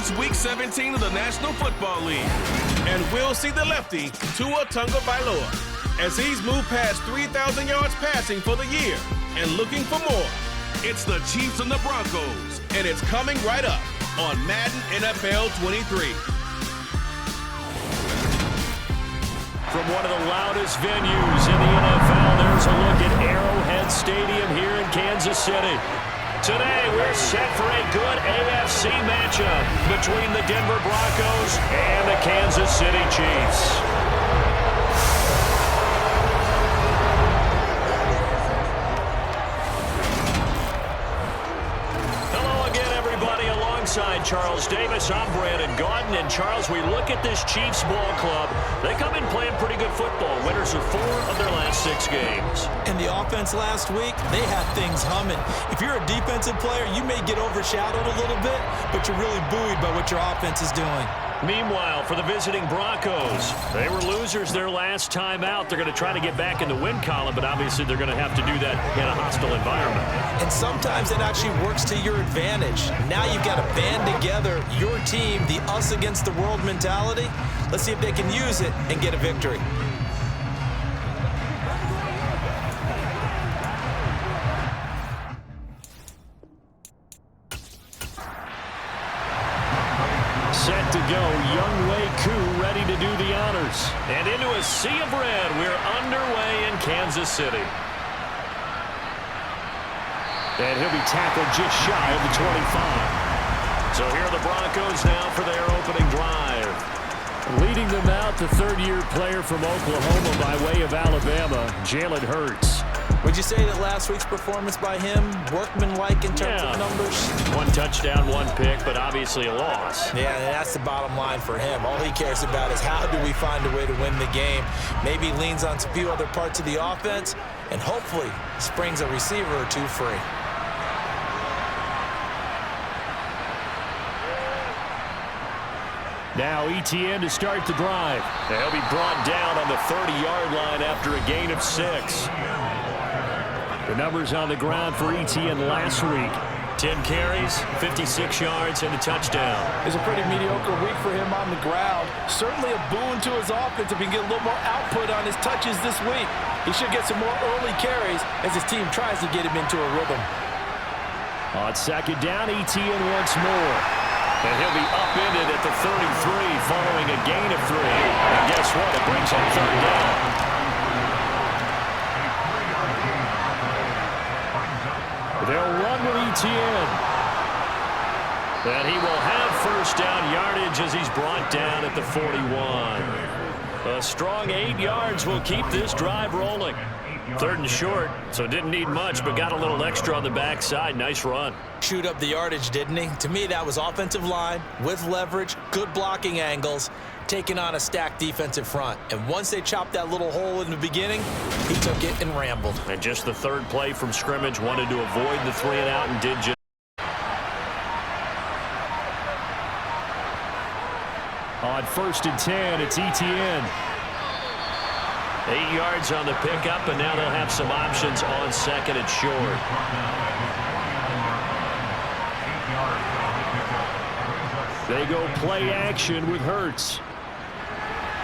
It's Week 17 of the National Football League. And we'll see the lefty, Tua Tagovailoa, as he's moved past 3,000 yards passing for the year and looking for more. It's the Chiefs and the Broncos, and it's coming right up on Madden NFL 23. From one of the loudest venues in the NFL, there's a look at Arrowhead Stadium here in Kansas City. Today, we're set for a good AFC matchup between the Denver Broncos and the Kansas City Chiefs. Alongside Charles Davis, I'm Brandon Gaudin. And Charles, we look at this Chiefs ball club. They come in playing pretty good football. Winners of 4 of their last 6 games. And the offense last week, they had things humming. If you're a defensive player, you may get overshadowed a little bit, but you're really buoyed by what your offense is doing. Meanwhile, for the visiting Broncos, they were losers their last time out. They're going to try to get back in the win column, but obviously they're going to have to do that in a hostile environment. And sometimes it actually works to your advantage. Now you've got to band together your team, the us against the world mentality. Let's see if they can use it and get a victory. Set to go, Younghoe Koo ready to do the honors. And into a sea of red, we're underway in Kansas City. And he'll be tackled just shy of the 25. So here are the Broncos now for their opening drive. Leading them out, the third-year player from Oklahoma by way of Alabama, Jalen Hurts. Would you say that last week's performance by him, workmanlike in terms of numbers? 1 touchdown, 1 pick, but obviously a loss. Yeah, and that's the bottom line for him. All he cares about is how do we find a way to win the game. Maybe leans on a few other parts of the offense, and hopefully springs a receiver or 2 free. Now ETN to start the drive. He'll be brought down on the 30-yard line after a gain of 6. The numbers on the ground for ETN last week. 10 carries, 56 yards, and a touchdown. It's a pretty mediocre week for him on the ground. Certainly a boon to his offense if he can get a little more output on his touches this week. He should get some more early carries as his team tries to get him into a rhythm. On second down, ETN once more. And he'll be upended at the 33 following a gain of 3. And guess what? It brings him 3rd down. They'll run with ETN. And he will have 1st down yardage as he's brought down at the 41. A strong 8 yards will keep this drive rolling. 3rd and short, so didn't need much, but got a little extra on the backside. Nice run. Chewed up the yardage, didn't he? To me, that was offensive line with leverage, good blocking angles, taking on a stacked defensive front. And once they chopped that little hole in the beginning, he took it and rambled. And just the 3rd play from scrimmage, wanted to avoid the 3 and out and did just. On 1st and 10, it's ETN. 8 yards on the pickup, and now they'll have some options on 2nd and short. They go play action with Hurts.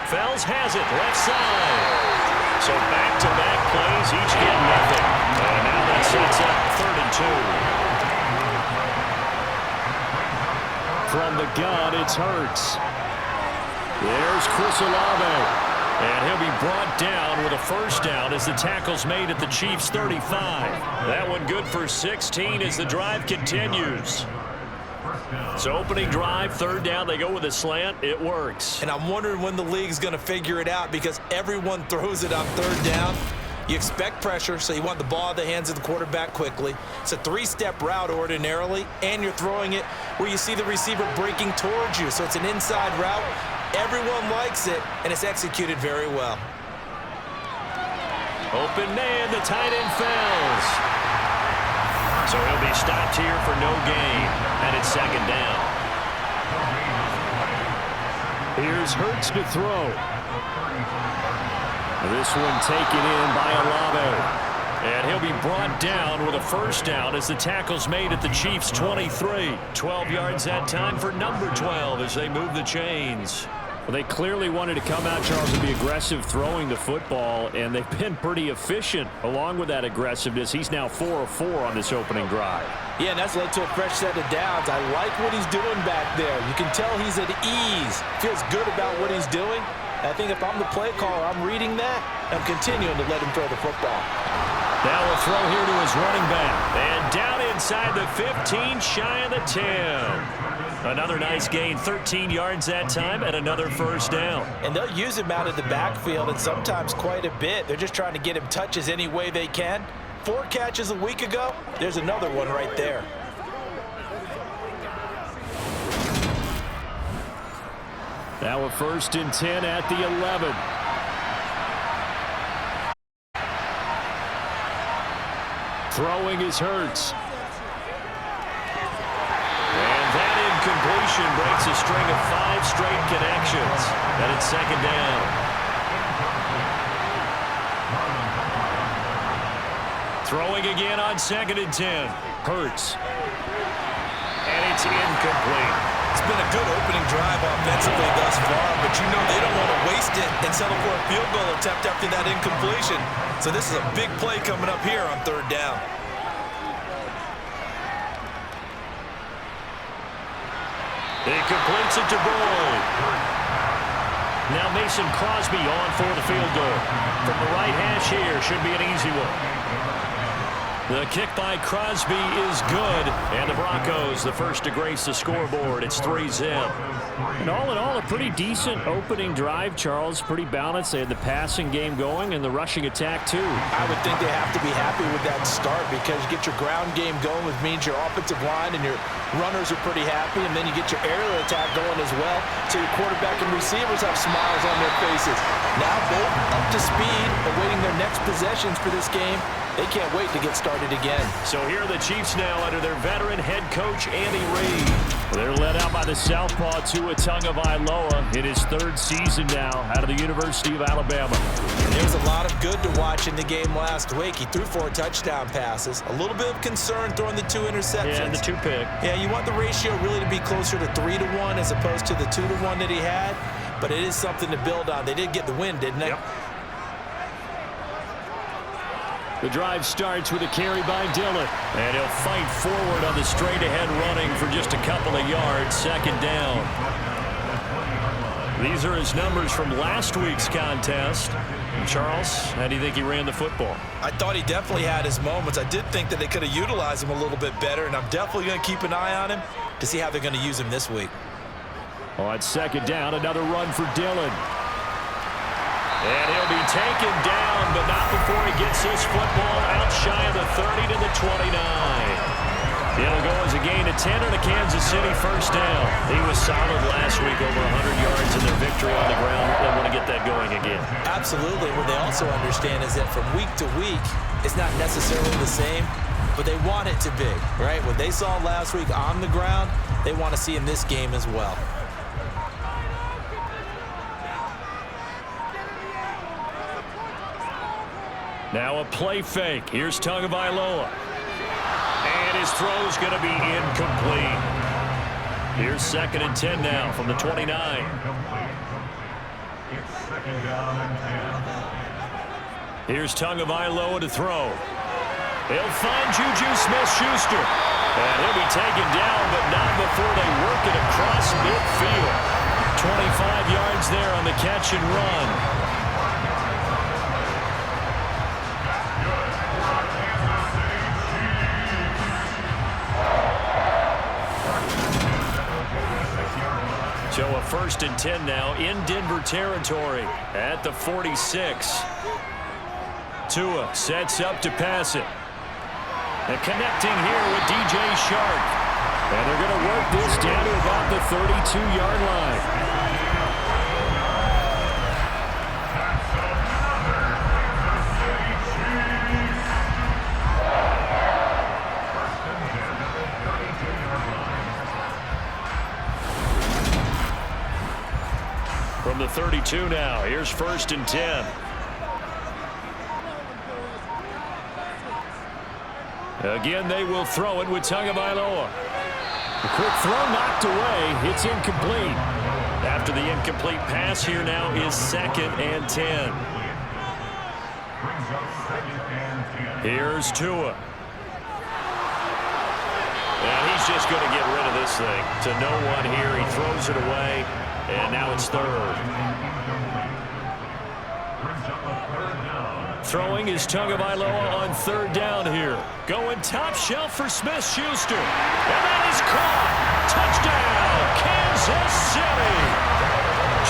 Fells has it, left side. So back-to-back plays, each get nothing. And now that sets up 3rd and 2. From the gun, it's Hurts. There's Chris Olave. And he'll be brought down with a 1st down as the tackle's made at the Chiefs' 35. That one good for 16 as the drive continues. So opening drive, 3rd down, they go with a slant. It works. And I'm wondering when the league's going to figure it out because everyone throws it on 3rd down. You expect pressure, so you want the ball in the hands of the quarterback quickly. It's a 3-step route ordinarily, and you're throwing it where you see the receiver breaking towards you. So it's an inside route. Everyone likes it, and it's executed very well. Open man, the tight end Fells. So he'll be stopped here for no gain, and it's 2nd down. Here's Hurts to throw. This one taken in by Olave. And he'll be brought down with a first down as the tackle's made at the Chiefs' 23. 12 yards that time for number 12 as they move the chains. Well, they clearly wanted to come out, Charles, and be aggressive throwing the football, and they've been pretty efficient along with that aggressiveness. He's now 4 of 4 on this opening drive. Yeah, and that's led to a fresh set of downs. I like what he's doing back there. You can tell he's at ease. Feels good about what he's doing. I think if I'm the play caller, I'm reading that. I'm continuing to let him throw the football. Now we'll throw here to his running back. And down inside the 15, shy of the 10. Another nice gain, 13 yards that time, and another first down. And they'll use him out of the backfield, and sometimes quite a bit. They're just trying to get him touches any way they can. 4 catches a week ago. There's another one right there. Now a 1st and 10 at the 11. Throwing is Hurts. And that incompletion breaks a string of 5 straight connections. And it's 2nd down. Throwing again on 2nd and 10. Hurts. And it's incomplete. It's been a good opening drive offensively thus far, but you know they don't want to waste it and settle for a field goal attempt after that incompletion. So this is a big play coming up here on 3rd down. He completes it to Boyd. Now Mason Crosby on for the field goal. From the right hash here, should be an easy one. The kick by Crosby is good, and the Broncos the first to grace the scoreboard. It's 3-0. And all in all, a pretty decent opening drive, Charles. Pretty balanced. They had the passing game going and the rushing attack, too. I would think they have to be happy with that start because you get your ground game going, which means your offensive line and your runners are pretty happy, and then you get your aerial attack going as well, so your quarterback and receivers have smiles on their faces. Now both up to speed, awaiting their next possessions for this game. They can't wait to get started again. So here are the Chiefs now under their veteran head coach, Andy Reid. They're led out by the southpaw Tua Tagovailoa in his 3rd season now out of the University of Alabama. There was a lot of good to watch in the game last week. He threw 4 touchdown passes. A little bit of concern throwing the 2 interceptions. Yeah, and the 2 pick. Yeah, you want the ratio really to be closer to 3-1 as opposed to the 2-1 that he had. But it is something to build on. They did get the win, didn't they? Yep. The drive starts with a carry by Dillon. And he'll fight forward on the straight-ahead running for just a couple of yards. 2nd down. These are his numbers from last week's contest. Charles, how do you think he ran the football? I thought he definitely had his moments. I did think that they could have utilized him a little bit better, and I'm definitely going to keep an eye on him to see how they're going to use him this week. On 2nd down, another run for Dillon. And he'll be taken down, but not before he gets this football out shy of the 30 to the 29. It'll go as a gain of 10 and a Kansas City first down. He was solid last week, over 100 yards in their victory on the ground. They want to get that going again. Absolutely. What they also understand is that from week to week, it's not necessarily the same, but they want it to be, right? What they saw last week on the ground, they want to see in this game as well. Now a play fake. Here's Tagovailoa. And his throw's going to be incomplete. Here's 2nd and 10 now from the 29. Here's Tagovailoa to throw. He'll find Juju Smith-Schuster. And he'll be taken down, but not before they work it across midfield. 25 yards there on the catch and run. So a 1st and 10 now in Denver territory at the 46. Tua sets up to pass it. And connecting here with DJ Shark. And they're going to work this down to about the 32-yard line. From the 32 now, here's 1st and 10. Again, they will throw it with Tagovailoa. A quick throw knocked away. It's incomplete. After the incomplete pass, here now is 2nd and 10. Here's Tua. And he's just going to get rid of this thing. To no one here. He throws it away. And now it's 3rd. Throwing is Tagovailoa on 3rd down here. Going top shelf for Smith-Schuster. And that is caught. Touchdown, Kansas City.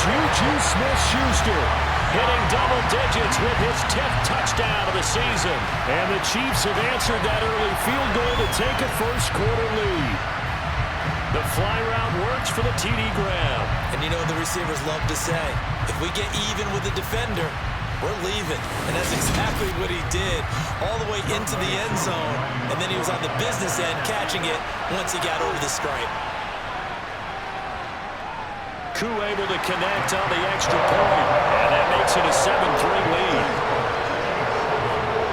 Juju Smith-Schuster Hitting double digits with his 10th touchdown of the season. And the Chiefs have answered that early field goal to take a first-quarter lead. The fly route works for the TD Graham. And you know the receivers love to say, if we get even with the defender, we're leaving. And that's exactly what he did all the way into the end zone. And then he was on the business end catching it once he got over the stripe. Koo able to connect on the extra point. And that makes it a 7-3 lead.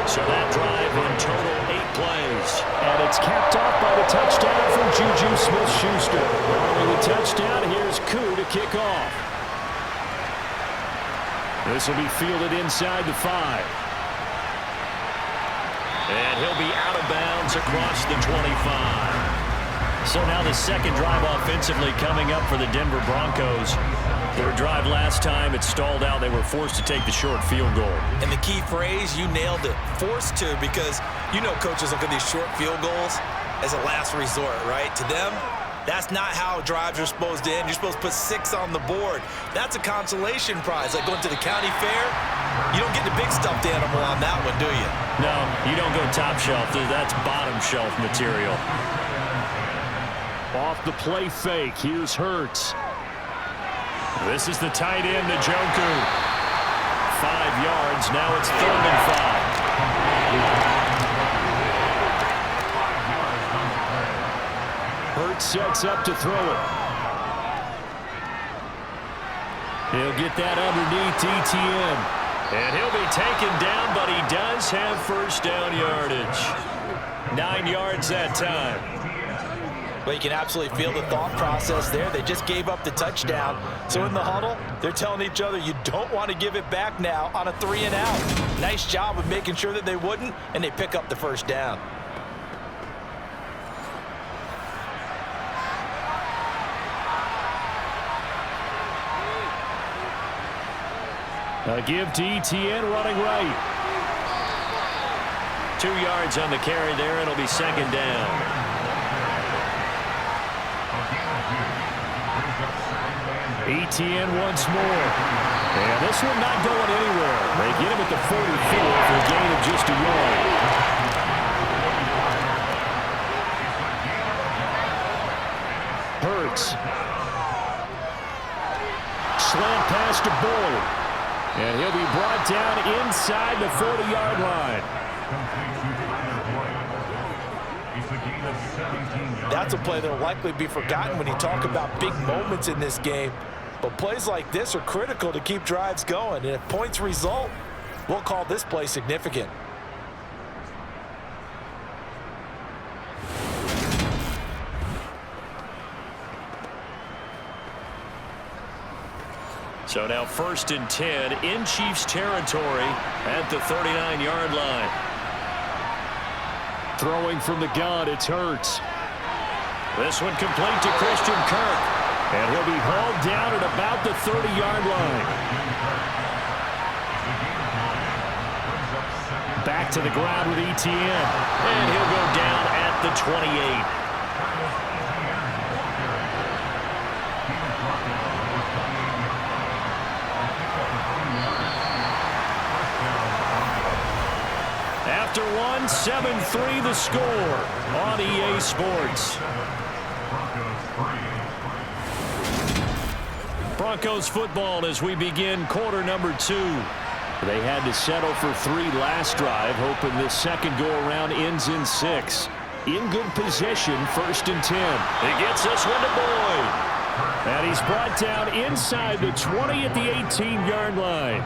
So that drive in total 8 plays. And it's capped off by the touchdown from Juju Smith-Schuster. Following the touchdown, here's Koo to kick off. This will be fielded inside the 5. And he'll be out of bounds across the 25. So now the second drive offensively coming up for the Denver Broncos. Their drive last time, it stalled out. They were forced to take the short field goal. And the key phrase, you nailed it, forced to, because you know coaches look at these short field goals as a last resort, right? To them, that's not how drives are supposed to end. You're supposed to put 6 on the board. That's a consolation prize, like going to the county fair. You don't get the big stuffed animal on that one, do you? No, you don't go top shelf. That's bottom shelf material. Off the play fake, here's Hurts. This is the tight end, Njoku. 5 yards, now it's 3rd and 5. Hurts sets up to throw it. He'll get that underneath ETN. And he'll be taken down, but he does have first down yardage. 9 yards that time. But you can absolutely feel the thought process there. They just gave up the touchdown. So in the huddle, they're telling each other, you don't want to give it back now on a 3-and-out. Nice job of making sure that they wouldn't, and they pick up the first down. A give to ETN running right. 2 yards on the carry there. It'll be 2nd down. ETN once more. And this one not going anywhere. They get him at the 44 for a gain of just a yard. Hurts. Slant pass to Bullard. And he'll be brought down inside the 40-yard line. That's a play that will likely be forgotten when you talk about big moments in this game. But plays like this are critical to keep drives going. And if points result, we'll call this play significant. So now 1st and 10 in Chiefs territory at the 39-yard line. Throwing from the gun, it's Hurts. This one complete to Christian Kirk. And he'll be hauled down at about the 30-yard line. Back to the ground with ETN. And he'll go down at the 28. After one, 7-3 the score on EA Sports. Broncos football as we begin quarter number 2. They had to settle for 3 last drive, hoping this second go-around ends in 6. In good position, 1st and 10. He gets this one to Boyd. And he's brought down inside the 20 at the 18-yard line.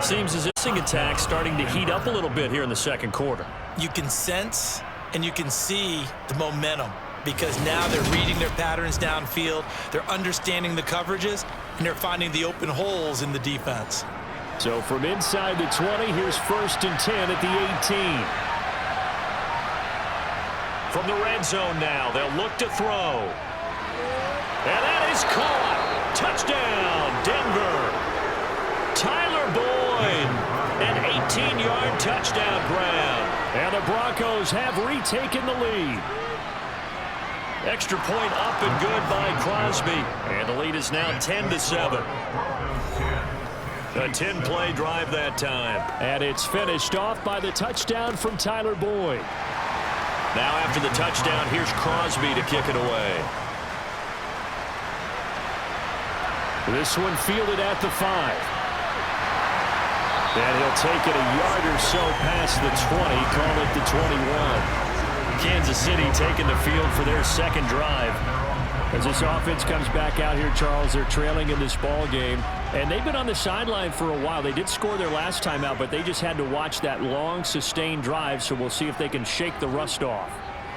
Seems as if this attack starting to heat up a little bit here in the second quarter. You can sense and you can see the momentum because now they're reading their patterns downfield, they're understanding the coverages, and they're finding the open holes in the defense. So from inside the 20, here's 1st and 10 at the 18. From the red zone now, they'll look to throw. And that is caught. Touchdown, Denver. Tyler Boyd, an 18-yard touchdown grab. And the Broncos have retaken the lead. Extra point up and good by Crosby. And the lead is now 10-7. A 10-play drive that time. And it's finished off by the touchdown from Tyler Boyd. Now after the touchdown, here's Crosby to kick it away. This one fielded at the 5. And he'll take it a yard or so past the 20, call it the 21. Kansas City taking the field for their second drive. As this offense comes back out here, Charles, they're trailing in this ball game. And they've been on the sideline for a while. They did score their last time out, but they just had to watch that long, sustained drive, so we'll see if they can shake the rust off.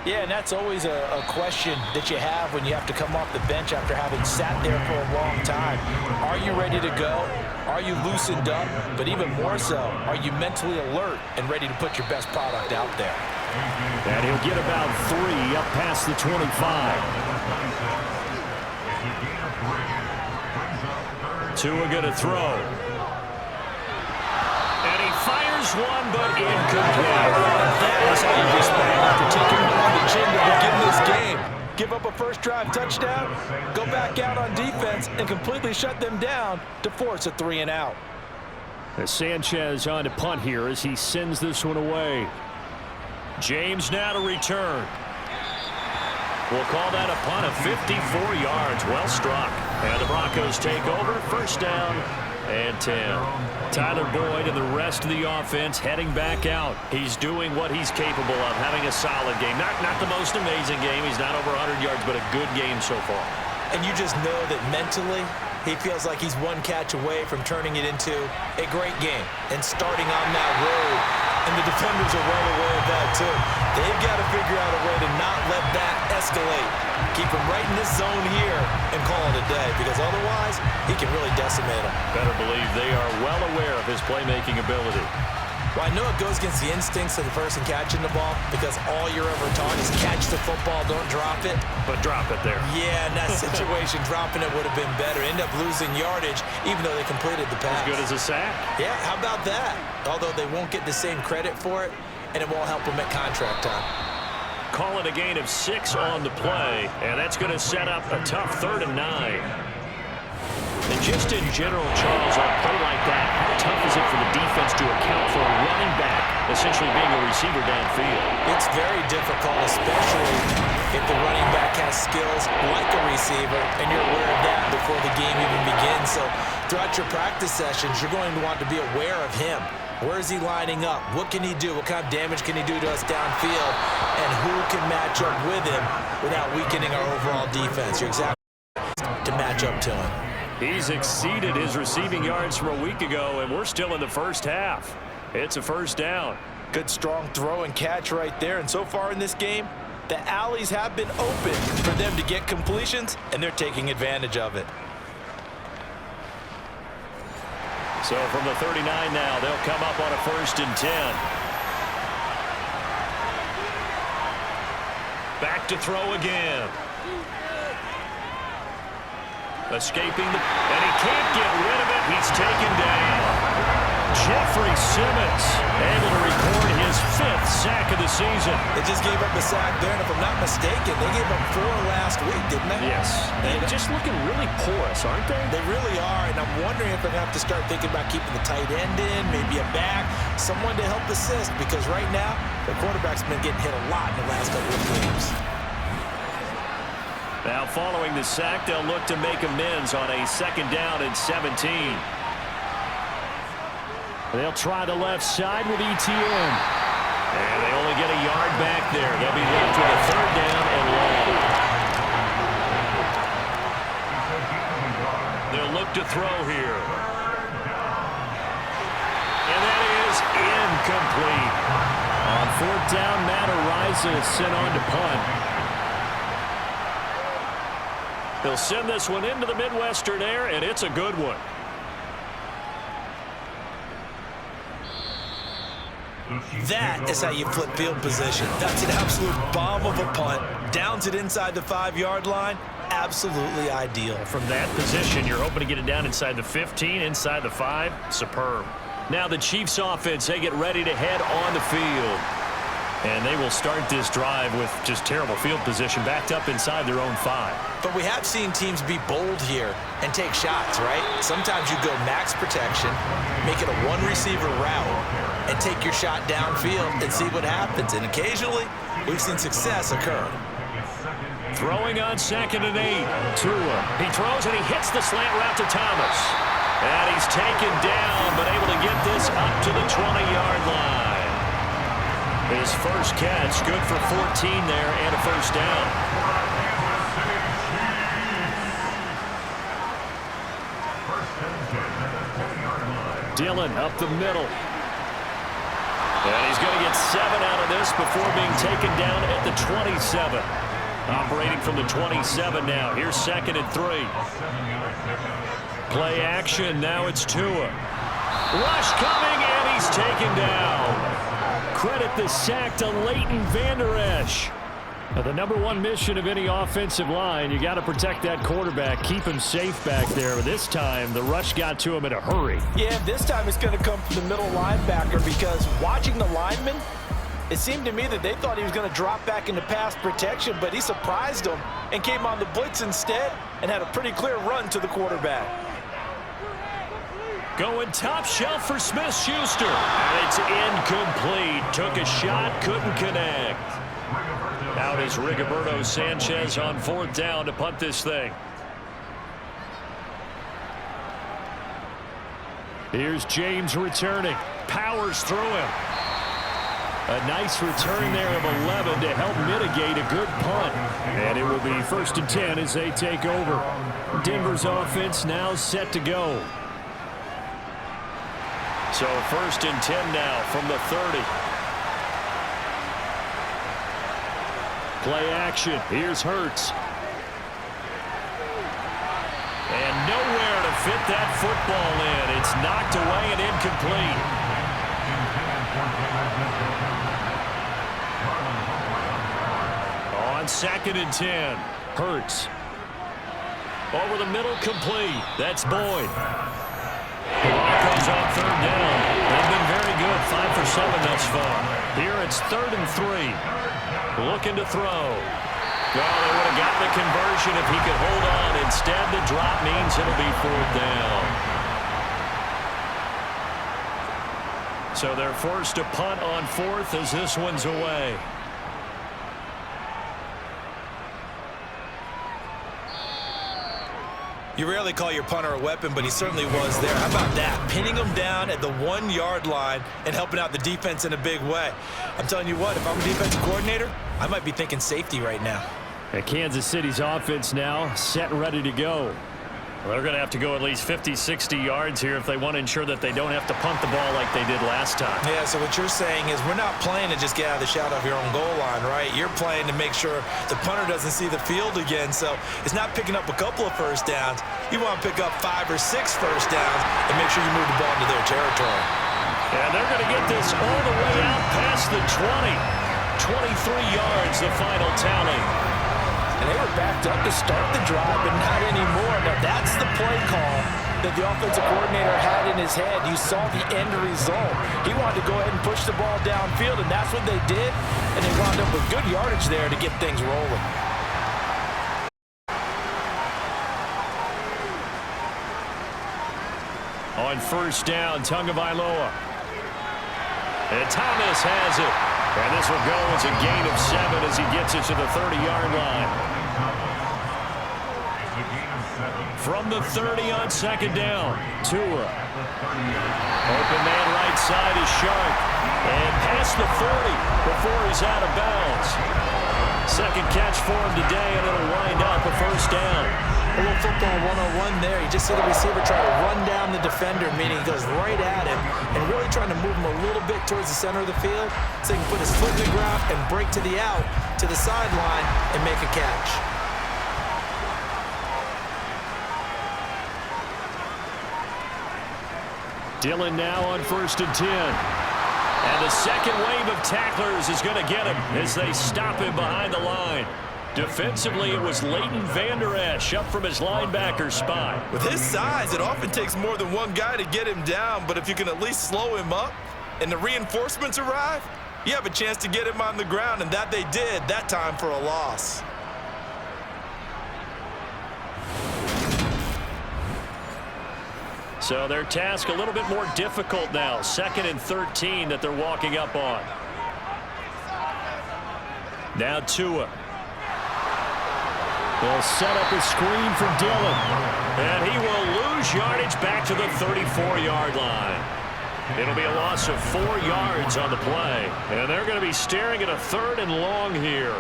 Yeah, and that's always a question that you have when you have to come off the bench after having sat there for a long time. Are you ready to go? Are you loosened up? But even more so, are you mentally alert and ready to put your best product out there? And he'll get about 3 up past the 25. Tua going to throw. And he fires one, but incomplete. That's how you respect after taking one on the chin to begin this game. Give up a first drive touchdown, go back out on defense, and completely shut them down to force a 3-and-out. As Sanchez on to punt here as he sends this one away. James now to return. We'll call that a punt of 54 yards. Well struck. And the Broncos take over. First down and 10. Tyler Boyd and the rest of the offense heading back out. He's doing what he's capable of, having a solid game. Not the most amazing game. He's not over 100 yards, but a good game so far. And you just know that mentally, he feels like he's one catch away from turning it into a great game and starting on that road. And the defenders are well aware of that, too. They've got to figure out a way to not let that escalate. Keep him right in this zone here and call it a day, because otherwise, he can really decimate him. Better believe they are well aware of his playmaking ability. Well, I know it goes against the instincts of the person catching the ball, because all you're ever taught is catch the football, don't drop it. But drop it there. Yeah, in that situation, dropping it would have been better. End up losing yardage, even though they completed the pass. As good as a sack. Yeah, how about that? Although they won't get the same credit for it, and it won't help them at contract time. Call it a gain of 6 on the play, and that's going to set up a tough 3rd and 9. And just in general, Charles, on a play like that, how tough is it for the defense to account for a running back essentially being a receiver downfield? It's very difficult, especially if the running back has skills like a receiver, and you're aware of that before the game even begins. So throughout your practice sessions, you're going to want to be aware of him. Where is he lining up? What can he do? What kind of damage can he do to us downfield? And who can match up with him without weakening our overall defense? You're exactly to match up to him. He's exceeded his receiving yards from a week ago, and we're still in the first half. It's a first down. Good strong throw and catch right there. And so far in this game, the alleys have been open for them to get completions, and they're taking advantage of it. So from the 39 now, they'll come up on a 1st and 10. Back to throw again. Escaping, and he can't get rid of it. He's taken down. Jeffrey Simmons able to record his 5th sack of the season. They just gave up a sack there, and if I'm not mistaken, they gave up 4 last week, didn't they? Yes. And just looking really porous, aren't they? They really are, and I'm wondering if they're going to have to start thinking about keeping the tight end in, maybe a back, someone to help assist, because right now, the quarterback's been getting hit a lot in the last couple of games. Now following the sack, they'll look to make amends on a 2nd down and 17. They'll try the left side with ETN. And they only get a yard back there. They'll be left with a 3rd down and long. They'll look to throw here. incomplete. On fourth down, Matt Araiza is sent on to punt. He'll send this one into the Midwestern air, and it's a good one. That is how you flip field position. That's an absolute bomb of a punt. Downs it inside the 5-yard line. Absolutely ideal. From that position, you're hoping to get it down inside the 15, inside the 5. Superb. Now the Chiefs offense, they get ready to head on the field. And they will start this drive with just terrible field position backed up inside their own 5. But we have seen teams be bold here and take shots, right? Sometimes you go max protection, make it a one-receiver route, and take your shot downfield and see what happens. And occasionally, we've seen success occur. Throwing on 2nd and 8. Tua. He throws and he hits the slant route to Thomas. And he's taken down, but able to get this up to the 20-yard line. His first catch, good for 14 there and a first down. Dillon up the middle. And he's going to get 7 out of this before being taken down at the 27. Operating from the 27 now. Here's 2nd and 3. Play action. Now it's Tua. Rush coming, and he's taken down. Credit the sack to Leighton Vander Esch. Now, the number one mission of any offensive line, you got to protect that quarterback, keep him safe back there. This time, the rush got to him in a hurry. Yeah, this time it's going to come from the middle linebacker because watching the lineman, it seemed to me that they thought he was going to drop back into pass protection, but he surprised them and came on the blitz instead and had a pretty clear run to the quarterback. Going top shelf for Smith-Schuster. And it's incomplete. Took a shot, couldn't connect. Out is Rigoberto Sanchez on 4th down to punt this thing. Here's James returning. Powers through him. A nice return there of 11 to help mitigate a good punt. And it will be 1st and 10 as they take over. Denver's offense now set to go. So 1st and 10 now from the 30. Play action. Here's Hurts. And nowhere to fit that football in. It's knocked away and incomplete. On 2nd and 10. Hurts. Over the middle, complete. That's Boyd. Broncos on 3rd down. They've been very good. 5 for 7 thus far. Here it's 3rd and 3. Looking to throw. Well, they would have gotten the conversion if he could hold on. Instead, the drop means it'll be 4th down. So they're forced to punt on 4th as this one's away. You rarely call your punter a weapon, but he certainly was there. How about that? Pinning him down at the 1-yard line and helping out the defense in a big way. I'm telling you what, if I'm a defensive coordinator, I might be thinking safety right now. And Kansas City's offense now set and ready to go. Well, they're going to have to go at least 50, 60 yards here if they want to ensure that they don't have to punt the ball like they did last time. Yeah, so what you're saying is we're not playing to just get out of the shadow of your own goal line, right? You're playing to make sure the punter doesn't see the field again. So it's not picking up a couple of first downs. You want to pick up 5 or 6 first downs and make sure you move the ball into their territory. And they're going to get this all the way out past the 20. 23 yards, the final tally. And they were backed up to start the drive, but not anymore. Now, that's the play call that the offensive coordinator had in his head. You saw the end result. He wanted to go ahead and push the ball downfield, and that's what they did. And they wound up with good yardage there to get things rolling. On 1st down, Tagovailoa. And Thomas has it. And this will go as a gain of 7 as he gets it to the 30-yard line. From the 30 on 2nd down, Tua. Open man right side is Sharp. And past the 40 before he's out of bounds. Second catch for him today, and it'll wind up a first down. A little football 101 there. You just see the receiver try to run down the defender, meaning he goes right at him and really trying to move him a little bit towards the center of the field so he can put his foot in the ground and break to the out, to the sideline, and make a catch. Dillon now on 1st and 10. And the second wave of tacklers is going to get him as they stop him behind the line. Defensively, it was Leighton Vander Esch up from his linebacker spot. With his size, it often takes more than one guy to get him down, but if you can at least slow him up and the reinforcements arrive, you have a chance to get him on the ground, and that they did, that time for a loss. So their task a little bit more difficult now. 2nd and 13 that they're walking up on. Now Tua. They'll set up a screen for Dillon. And he will lose yardage back to the 34-yard line. It'll be a loss of 4 yards on the play. And they're going to be staring at a 3rd and long here.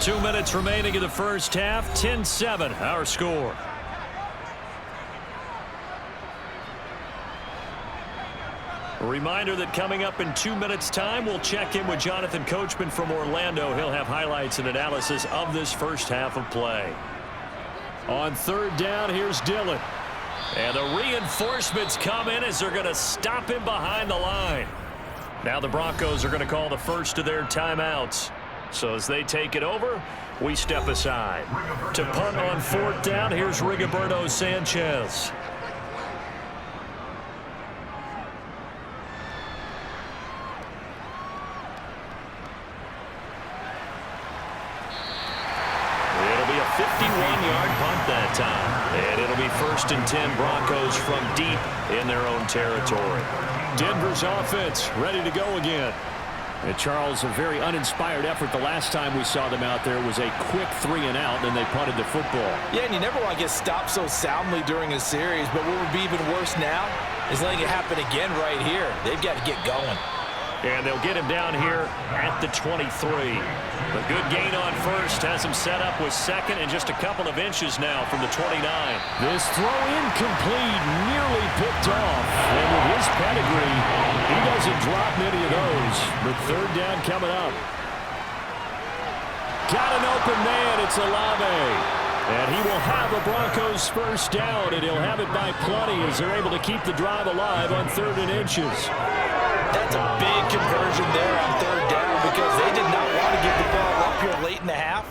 Two minutes remaining in the first half. 10-7, our score. A reminder that coming up in 2 minutes' time, we'll check in with Jonathan Coachman from Orlando. He'll have highlights and analysis of this first half of play. On 3rd down, here's Dillon. And the reinforcements come in as they're going to stop him behind the line. Now the Broncos are going to call the first of their timeouts. So as they take it over, we step aside. To punt on 4th down, here's Rigoberto Sanchez. It'll be a 51-yard punt that time. And it'll be 1st and 10 Broncos from deep in their own territory. Denver's offense ready to go again. And Charles, a very uninspired effort the last time we saw them out there. It was a quick 3 and out, and they punted the football. Yeah, and you never want to get stopped so soundly during a series, but what would be even worse now is letting it happen again right here. They've got to get going. And they'll get him down here at the 23. A good gain on 1st has him set up with 2nd and just a couple of inches now from the 29. This throw incomplete, nearly picked off. And with his pedigree, he doesn't drop many of those. But 3rd down coming up. Got an open man. It's Olave. And he will have a Broncos 1st down, and he'll have it by plenty as they're able to keep the drive alive on 3rd and inches. That's a big conversion there on 3rd down because they did not want to give the ball up here late in the half.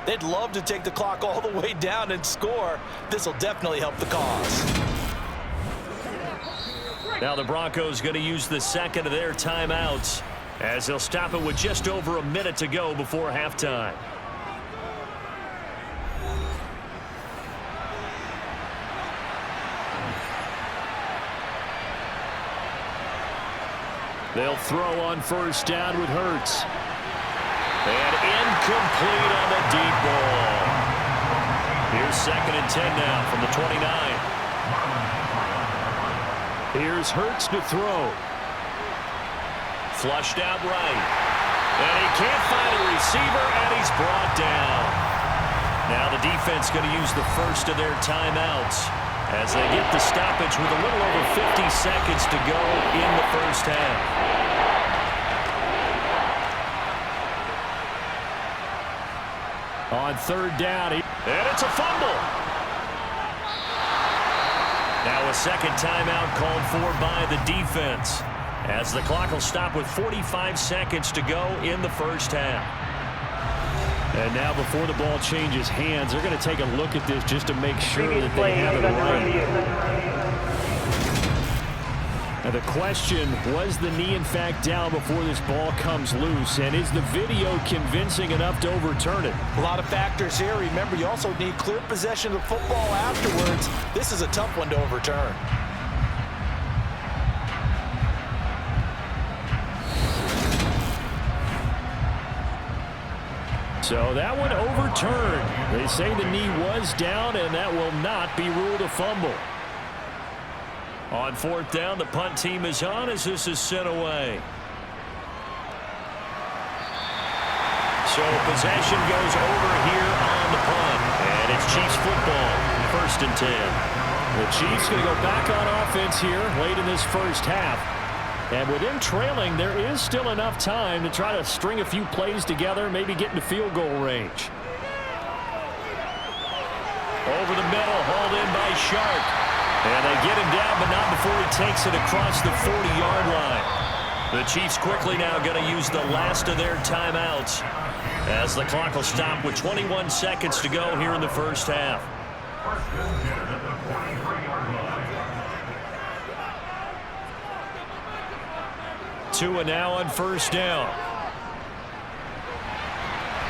They'd love to take the clock all the way down and score. This will definitely help the cause. Now the Broncos going to use the 2nd of their timeouts as they'll stop it with just over a minute to go before halftime. They'll throw on 1st down with Hurts. And incomplete on the deep ball. Here's 2nd and 10 now from the 29. Here's Hurts to throw. Flushed out right. And he can't find a receiver, and he's brought down. Now the defense going to use the 1st of their timeouts as they get the stoppage with a little over 50 seconds to go in the first half. On 3rd down, and it's a fumble. Now a 2nd timeout called for by the defense as the clock will stop with 45 seconds to go in the first half. And now before the ball changes hands, they're going to take a look at this just to make sure that they have it right. Now the question, was the knee in fact down before this ball comes loose? And is the video convincing enough to overturn it? A lot of factors here. Remember, you also need clear possession of the football afterwards. This is a tough one to overturn. So that one overturned. They say the knee was down, and that will not be ruled a fumble. On fourth down, the punt team is on as this is sent away. So possession goes over here on the punt. And it's Chiefs football, 1st and 10. The Chiefs going to go back on offense here late in this first half. And with them trailing, there is still enough time to try to string a few plays together, maybe get into field goal range. Over the middle, hauled in by Sharp. And they get him down, but not before he takes it across the 40-yard line. The Chiefs quickly now going to use the last of their timeouts as the clock will stop with 21 seconds to go here in the first half. Tua now on first down.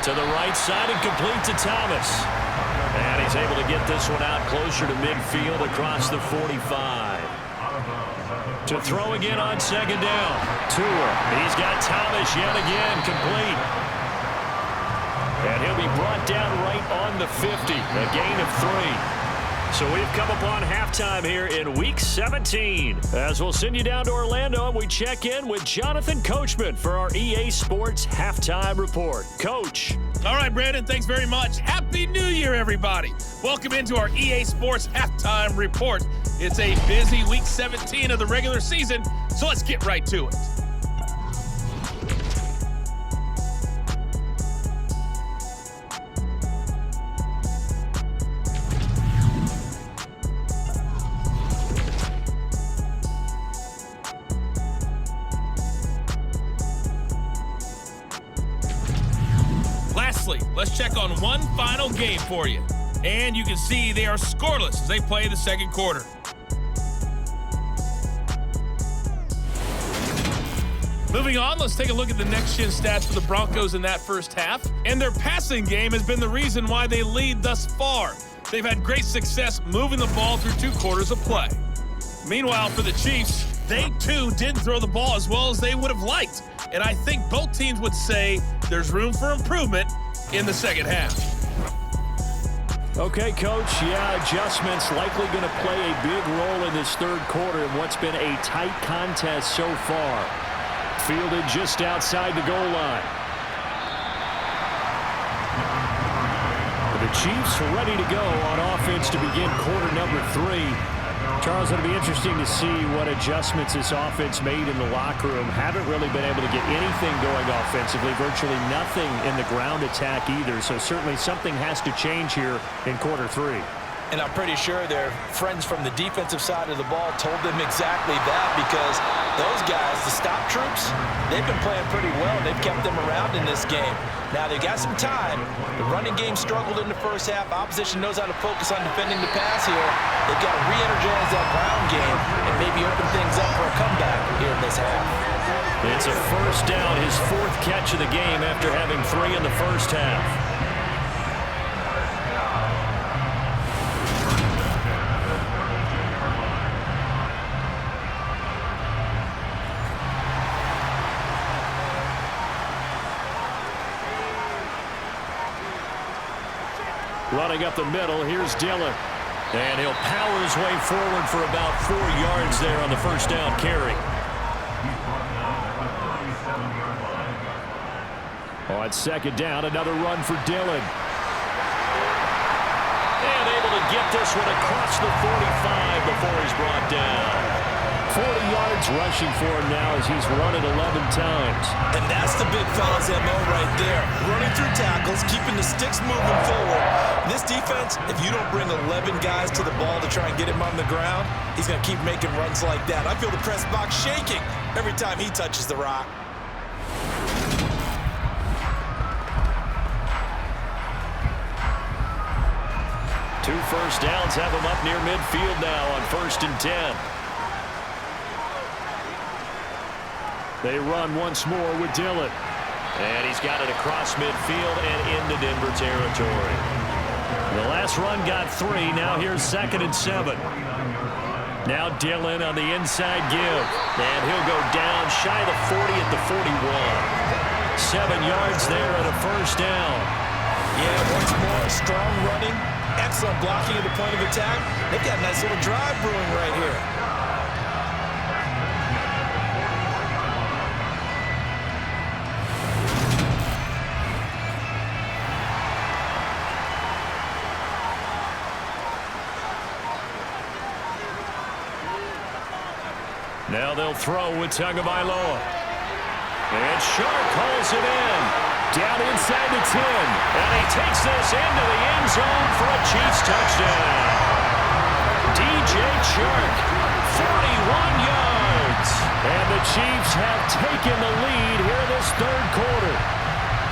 To the right side and complete to Thomas. And he's able to get this one out closer to midfield across the 45. To throw again on second down. Tua. He's got Thomas yet again complete. And he'll be brought down right on the 50. A gain of 3. So we've come upon halftime here in Week 17. As we'll send you down to Orlando and we check in with Jonathan Coachman for our EA Sports Halftime Report. Coach. All right, Brandon, thanks very much. Happy New Year, everybody. Welcome into our EA Sports Halftime Report. It's a busy Week 17 of the regular season, so let's get right to it. Lastly, let's check on one final game for you. And you can see they are scoreless as they play the second quarter. Moving on, let's take a look at the next-gen stats for the Broncos in that first half. And their passing game has been the reason why they lead thus far. They've had great success moving the ball through 2 quarters of play. Meanwhile, for the Chiefs, they too didn't throw the ball as well as they would have liked. And I think both teams would say there's room for improvement in the second half. Okay, Coach, adjustments likely going to play a big role in this third quarter in what's been a tight contest so far. Fielded just outside the goal line. The Chiefs are ready to go on offense to begin quarter number 3. Charles, it'll be interesting to see what adjustments this offense made in the locker room. Haven't really been able to get anything going offensively, virtually nothing in the ground attack either. So certainly something has to change here in quarter 3. And I'm pretty sure their friends from the defensive side of the ball told them exactly that, because those guys, the stop troops, they've been playing pretty well. They've kept them around in this game. Now, they've got some time. The running game struggled in the first half. Opposition knows how to focus on defending the pass here. They've got to re-energize that ground game and maybe open things up for a comeback here in this half. It's a first down, his 4th catch of the game after having 3 in the first half. Running up the middle, here's Dillon. And he'll power his way forward for about 4 yards there on the first down carry. On second down, another run for Dillon. And able to get this one across the 45 before he's brought down. 40 yards rushing for him now as he's run it 11 times. And that's the big fella's MO right there. Running through tackles, keeping the sticks moving forward. This defense, if you don't bring 11 guys to the ball to try and get him on the ground, he's going to keep making runs like that. I feel the press box shaking every time he touches the rock. Two first downs have him up near midfield now on 1st and 10. They run once more with Dillon. And he's got it across midfield and into Denver territory. The last run got 3. Now here's 2nd and 7. Now Dillon on the inside give. And he'll go down shy of the 40 at the 41. 7 yards there and a first down. Yeah, once more, strong running. Excellent blocking at the point of attack. They've got a nice little drive brewing right here. Now they'll throw with Tagovailoa. And Shark hauls it in. Down inside the 10. And he takes this into the end zone for a Chiefs touchdown. DJ Shark, 41 yards. And the Chiefs have taken the lead here in this third quarter.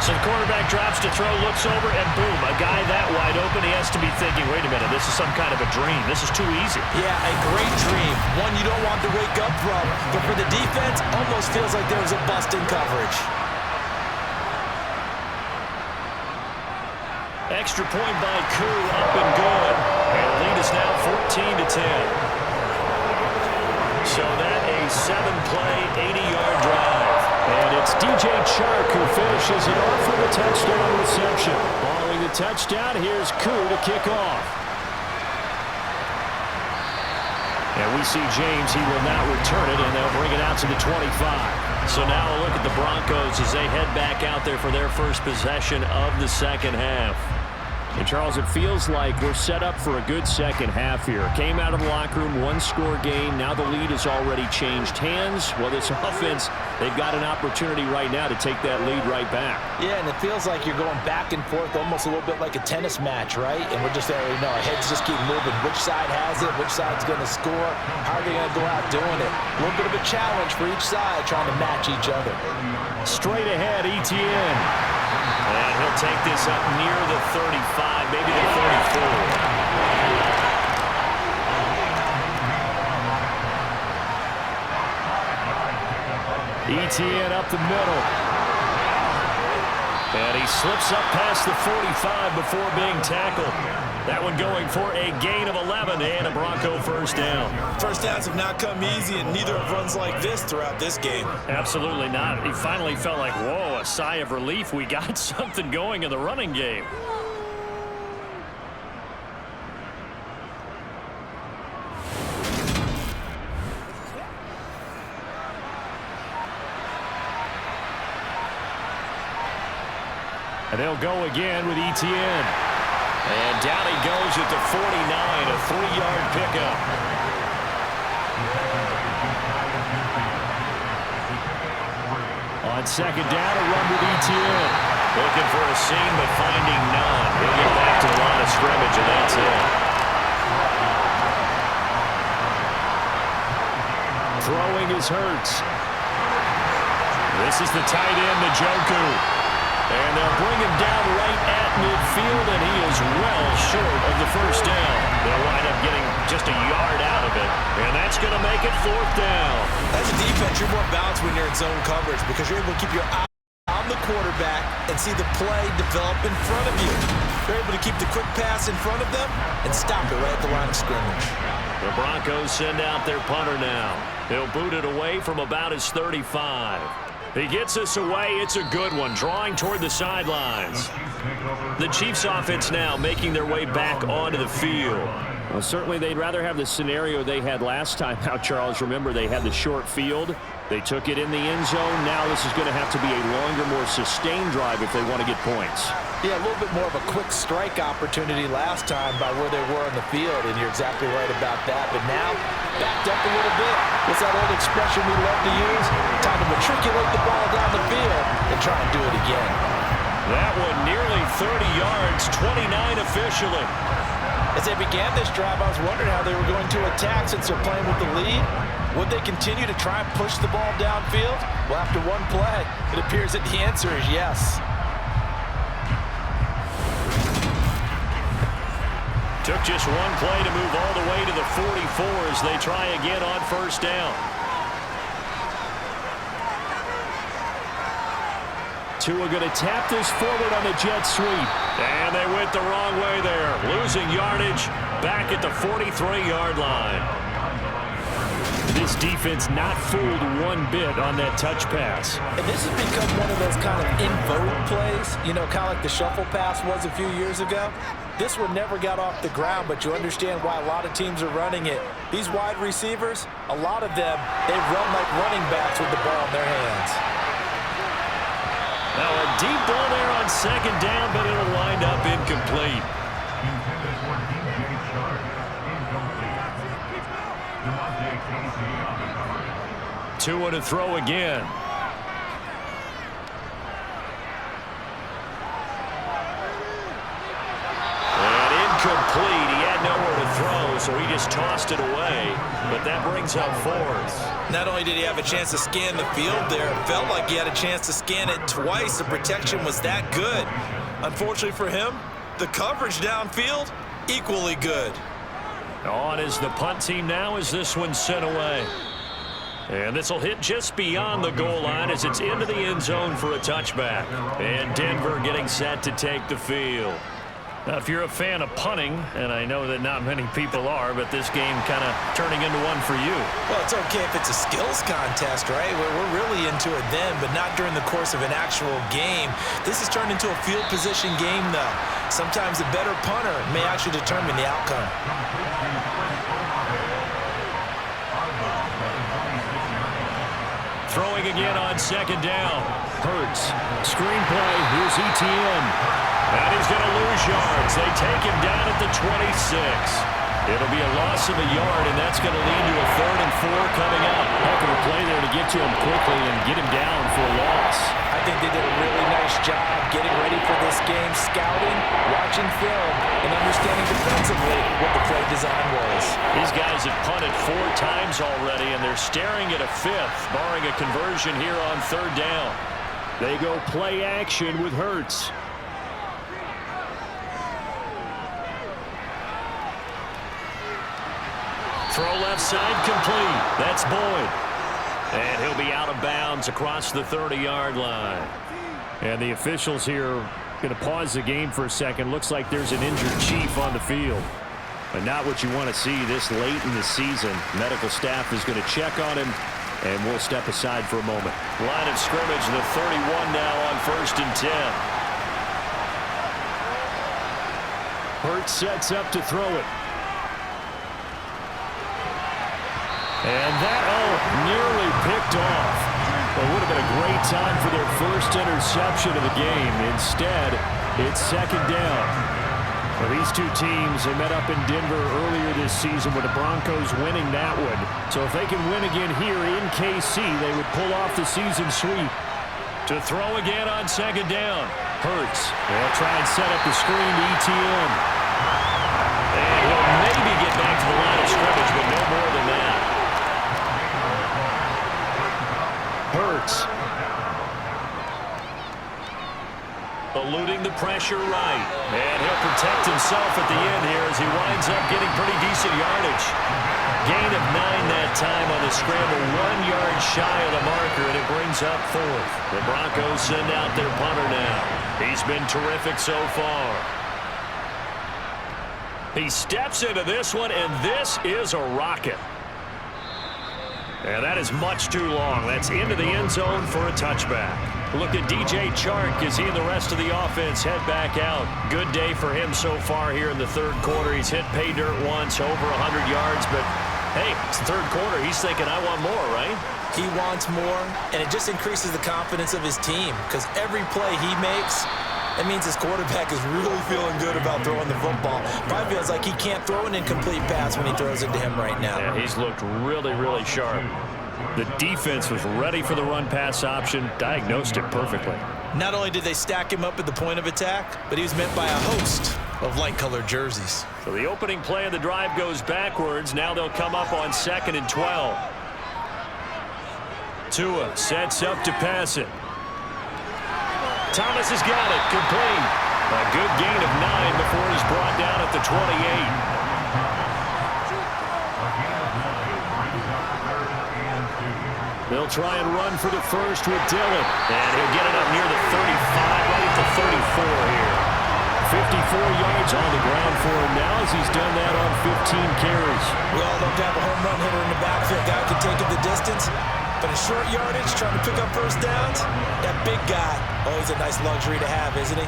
So the quarterback drops to throw, looks over, and boom, a guy that wide open, he has to be thinking, wait a minute, this is some kind of a dream. This is too easy. Yeah, a great dream. One you don't want to wake up from. But for the defense, almost feels like there was a bust in coverage. Extra point by Koo, up and good. And the lead is now 14-10. So that a 7-play, 80-yard drive. And it's DJ Chark who finishes it off with a touchdown reception. Following the touchdown, here's Koo to kick off. And we see James, he will not return it, and they'll bring it out to the 25. So now a look at the Broncos as they head back out there for their first possession of the second half. And Charles, it feels like we're set up for a good second half here. Came out of the locker room, one-score game. Now the lead has already changed hands. Well, this offense, they've got an opportunity right now to take that lead right back. Yeah, and it feels like you're going back and forth almost a little bit like a tennis match, right? And we're just there, you know, our heads just keep moving. Which side has it? Which side's going to score? How are they going to go out doing it? A little bit of a challenge for each side trying to match each other. Straight ahead, ETN. And he'll take this up near the 35, maybe the 34. ETN up the middle. And he slips up past the 45 before being tackled. That one going for a gain of 11 and a Bronco first down. First downs have not come easy, and neither have runs like this throughout this game. Absolutely not. He finally felt like, whoa, a sigh of relief. We got something going in the running game. And they'll go again with ETN. And down he goes at the 49, a 3-yard pickup. On second down, a run with ETN. Looking for a seam, but finding none. He'll get back to the line of scrimmage, and that's it. Throwing is Hurts. This is the tight end, Njoku. And they'll bring him down right at midfield, and he is well short of the first down. They'll wind up getting just a yard out of it, and that's going to make it fourth down. As a defense, you're more balanced when you're in zone coverage because you're able to keep your eye on the quarterback and see the play develop in front of you. You're able to keep the quick pass in front of them and stop it right at the line of scrimmage. The Broncos send out their punter now. He'll boot it away from about his 35. He gets us away. It's a good one, drawing toward the sidelines. The Chiefs offense now making their way back onto the field. Well, certainly they'd rather have the scenario they had last time out, Charles. Remember, they had the short field. They took it in the end zone. Now this is going to have to be a longer, more sustained drive if they want to get points. Yeah, a little bit more of a quick strike opportunity last time by where they were on the field, and you're exactly right about that. But now, backed up a little bit. What's that old expression we love to use? Time to matriculate the ball down the field and try and do it again. That one nearly 30 yards, 29 officially. As they began this drive, I was wondering how they were going to attack since they're playing with the lead. Would they continue to try and push the ball downfield? Well, after one play, it appears that the answer is yes. Took just one play to move all the way to the 44 as they try again on first down. Tua going to tap this forward on the jet sweep. And they went the wrong way there. Losing yardage back at the 43-yard line. This defense not fooled one bit on that touch pass. And this has become one of those kind of in vogue plays, you know, kind of like the shuffle pass was a few years ago. This one never got off the ground, but you understand why a lot of teams are running it. These wide receivers, a lot of them, they run like running backs with the ball in their hands. Now a deep ball there on second down, but it'll wind up incomplete. Tua to throw again. And incomplete. He had nowhere to throw, so he just tossed it away. But that brings up fourth. Not only did he have a chance to scan the field there, it felt like he had a chance to scan it twice. The protection was that good. Unfortunately for him, the coverage downfield, equally good. On is the punt team now as this one's sent away. And this will hit just beyond the goal line as it's into the end zone for a touchback. And Denver getting set to take the field. Now, if you're a fan of punting, and I know that not many people are, but this game kind of turning into one for you. Well, it's okay if it's a skills contest, right? We're really into it then, but not during the course of an actual game. This has turned into a field position game, though. Sometimes a better punter may actually determine the outcome. Throwing again on second down. Hurts. Screenplay. Here's ETN. And he's going to lose yards. They take him down at the 26. It'll be a loss of a yard, and that's going to lead to a 3rd and 4 coming up. Heck of a play there to get to him quickly and get him down for a loss. I think they did a really nice job getting ready for this game, scouting, watching film, and understanding defensively what the play design was. These guys have punted 4 times already, and they're staring at a 5th, barring a conversion here on 3rd down. They go play action with Hurts. Throw left side complete. That's Boyd. And he'll be out of bounds across the 30-yard line. And the officials here are going to pause the game for a second. Looks like there's an injured Chief on the field. But not what you want to see this late in the season. Medical staff is going to check on him, and we'll step aside for a moment. Line of scrimmage, the 31 now on 1st and 10. Hurts sets up to throw it. And that, nearly picked off. It would have been a great time for their first interception of the game. Instead, it's 2nd down. Well, these two teams, they met up in Denver earlier this season with the Broncos winning that one. So if they can win again here in KC, they would pull off the season sweep. To throw again on 2nd down. Hurts. They'll try and set up the screen to ETN. And he'll maybe get back to the line of scrimmage, but no more than that. Hurts. Eluding the pressure right. And he'll protect himself at the end here as he winds up getting pretty decent yardage. Gain of 9 that time on the scramble. 1 yard shy of the marker, and it brings up 4th. The Broncos send out their punter now. He's been terrific so far. He steps into this one, and this is a rocket. And that is much too long. That's into the end zone for a touchback. Look at DJ Chark as he and the rest of the offense head back out. Good day for him so far here in the 3rd quarter. He's hit pay dirt once, over 100 yards. But, hey, it's the 3rd quarter. He's thinking, I want more, right? He wants more, and it just increases the confidence of his team because every play he makes, that means his quarterback is really feeling good about throwing the football. Probably feels like he can't throw an incomplete pass when he throws it to him right now. Yeah, he's looked really, really sharp. The defense was ready for the run-pass option, diagnosed it perfectly. Not only did they stack him up at the point of attack, but he was met by a host of light-colored jerseys. So the opening play of the drive goes backwards. Now they'll come up on 2nd and 12. Tua sets up to pass it. Thomas has got it, complete. A good gain of 9 before he's brought down at the 28. They'll try and run for the first with Dillon. And he'll get it up near the 35, right at the 34 here. 54 yards on the ground for him now as he's done that on 15 carries. We all love to have a home run hitter in the backfield. Guy can take it the distance. But in short yardage, trying to pick up first downs, that big guy, always a nice luxury to have, isn't he?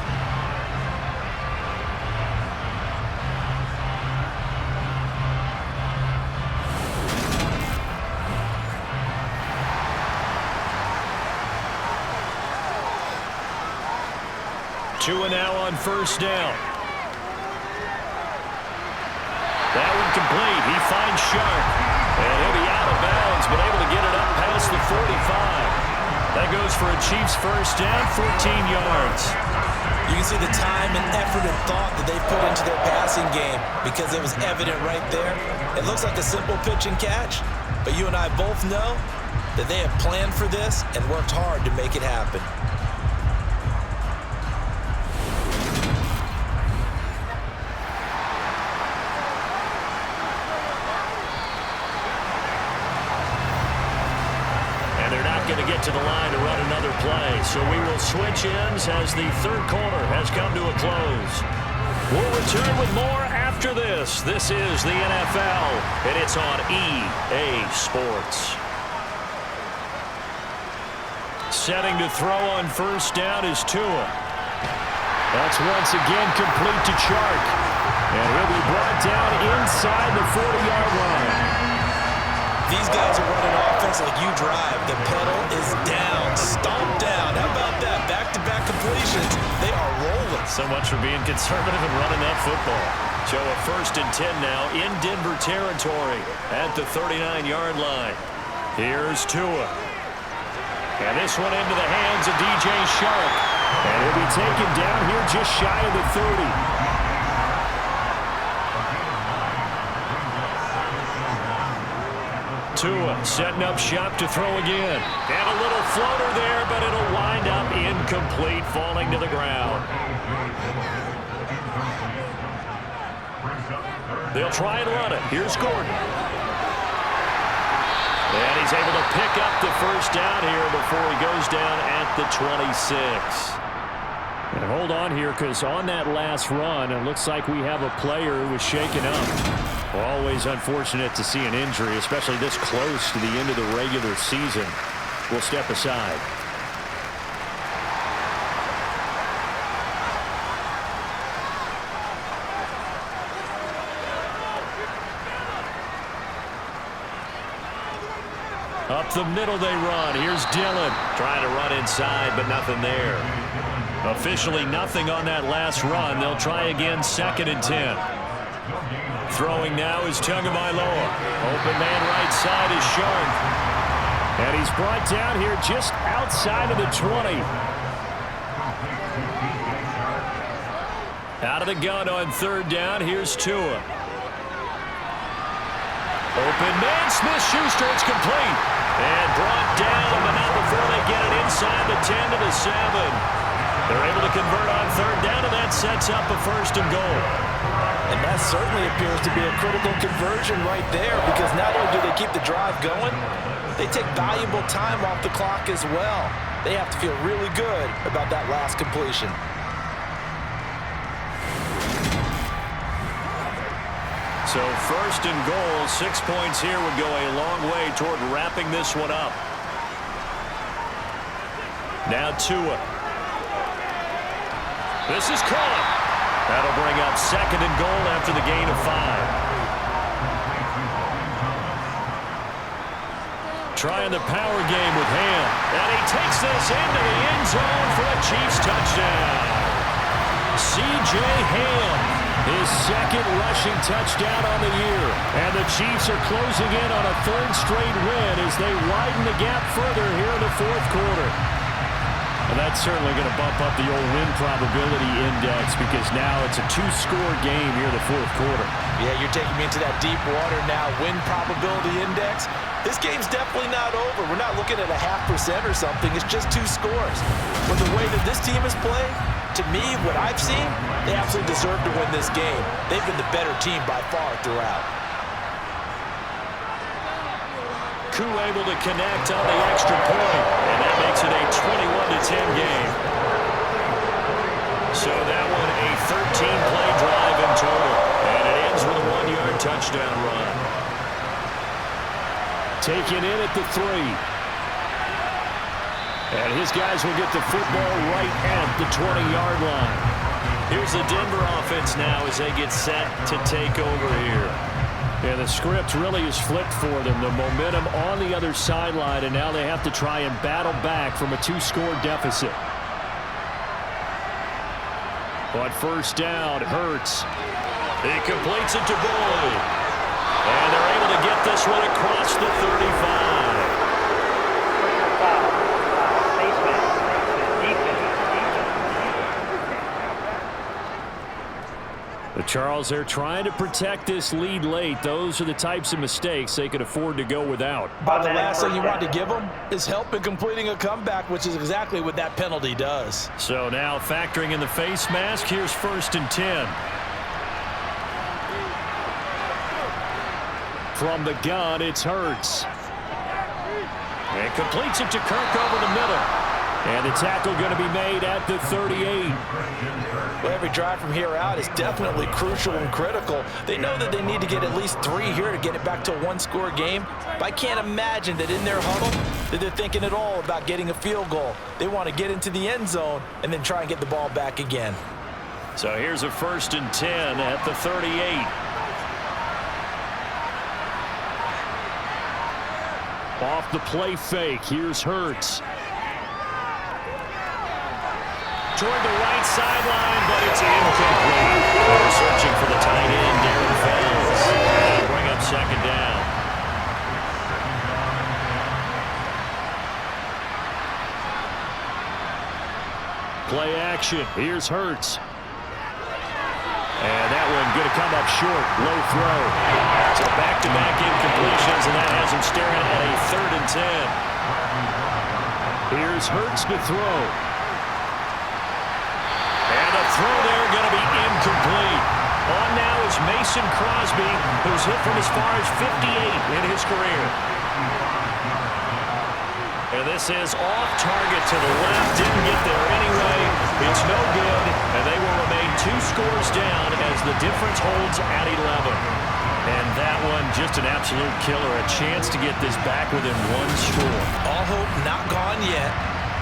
Tua now on first down. That one complete. He finds Sharp. And he'll be out of bounds, but able to get it up past the That goes for a Chiefs first down, 14 yards. You can see the time and effort and thought that they've put into their passing game because it was evident right there. It looks like a simple pitch and catch, but you and I both know that they have planned for this and worked hard to make it happen. Going to get to the line to run another play. So we will switch ends as the third quarter has come to a close. We'll return with more after this. This is the NFL, and it's on EA Sports. Setting to throw on first down is Tua. That's once again complete to Chark. And he'll be brought down inside the 40-yard line. These guys are running offense like you drive. The pedal is down, stomped down. How about that? Back-to-back completions. They are rolling. So much for being conservative and running that football. So a 1st and 10 now in Denver territory at the 39-yard line. Here's Tua. And this one into the hands of DJ Chark. And he'll be taken down here just shy of the 30. Tua setting up shop to throw again. And a little floater there, but it'll wind up incomplete, falling to the ground. They'll try and run it. Here's Gordon. And he's able to pick up the first down here before he goes down at the 26. And hold on here, because on that last run, it looks like we have a player who was shaken up. Always unfortunate to see an injury, especially this close to the end of the regular season. We'll step aside. Up the middle they run. Here's Dillon trying to run inside, but nothing there. Officially nothing on that last run. They'll try again, 2nd and 10. Throwing now is Tagovailoa. Open man right side is Shark. And he's brought down here just outside of the 20. Out of the gun on 3rd down. Here's Tua. Open man, Smith-Schuster. It's complete. And brought down, but not before they get it inside the 10 to the 7. They're able to convert on 3rd down, and that sets up a 1st and goal. And that certainly appears to be a critical conversion right there, because not only do they keep the drive going, they take valuable time off the clock as well. They have to feel really good about that last completion. So 1st and goal, 6 points here would go a long way toward wrapping this one up. Now Tua. This is caught. That'll bring up 2nd and goal after the gain of 5. Trying the power game with Ham. And he takes this into the end zone for a Chiefs touchdown. C.J. Ham, his 2nd rushing touchdown on the year. And the Chiefs are closing in on a 3rd straight win as they widen the gap further here in the 4th quarter. And that's certainly going to bump up the old win probability index, because now it's a 2-score game here in the 4th quarter. Yeah, you're taking me into that deep water now. Win probability index. This game's definitely not over. We're not looking at a 0.5% or something. It's just 2 scores. But the way that this team has played, to me, what I've seen, they absolutely deserve to win this game. They've been the better team by far throughout. Able to connect on the extra point, and that makes it a 21-10 game. So that one a 13-play drive in total, and it ends with a 1-yard touchdown run. Taken in at the 3. And his guys will get the football right at the 20-yard line. Here's the Denver offense now as they get set to take over here. Yeah, the script really is flipped for them. The momentum on the other sideline, and now they have to try and battle back from a 2-score deficit. On 1st down, Hurts. He completes it to Boyd. And they're able to get this one across the 35. Charles, they're trying to protect this lead late. Those are the types of mistakes they could afford to go without. But the last thing you want to give them is help in completing a comeback, which is exactly what that penalty does. So now factoring in the face mask, here's 1st and 10. From the gun, it's Hurts. And completes it to Kirk over the middle. And the tackle going to be made at the 38. Well, every drive from here out is definitely crucial and critical. They know that they need to get at least 3 here to get it back to a one-score game. But I can't imagine that in their huddle that they're thinking at all about getting a field goal. They want to get into the end zone and then try and get the ball back again. So here's a 1st and 10 at the 38. Off the play fake, here's Hurts. Toward the right sideline, but it's incomplete. They're searching for the tight end, Darren Fells. That'll bring up 2nd down. Play action. Here's Hurts. And that one going to come up short. Low throw. So back-to-back incompletions, and that has him staring at a 3rd and 10. Here's Hurts to throw. And the throw there going to be incomplete. On now is Mason Crosby, who's hit from as far as 58 in his career. And this is off target to the left. Didn't get there anyway. It's no good. And they will remain 2 scores down as the difference holds at 11. And that one just an absolute killer. A chance to get this back within 1 score. All hope not gone yet.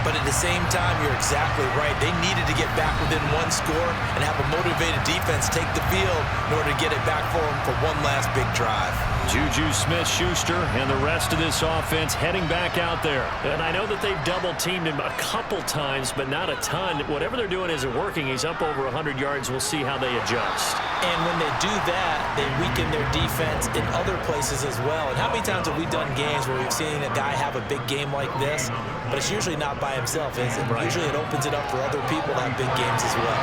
But at the same time, you're exactly right. They needed to get back within 1 score and have a motivated defense take the field in order to get it back for them for one last big drive. Juju Smith-Schuster and the rest of this offense heading back out there. And I know that they've double-teamed him a couple times, but not a ton. Whatever they're doing isn't working. He's up over 100 yards. We'll see how they adjust. And when they do that, they weaken their defense in other places as well. And how many times have we done games where we've seen a guy have a big game like this, but it's usually not by himself, is it? Right. Usually it opens it up for other people to have big games as well.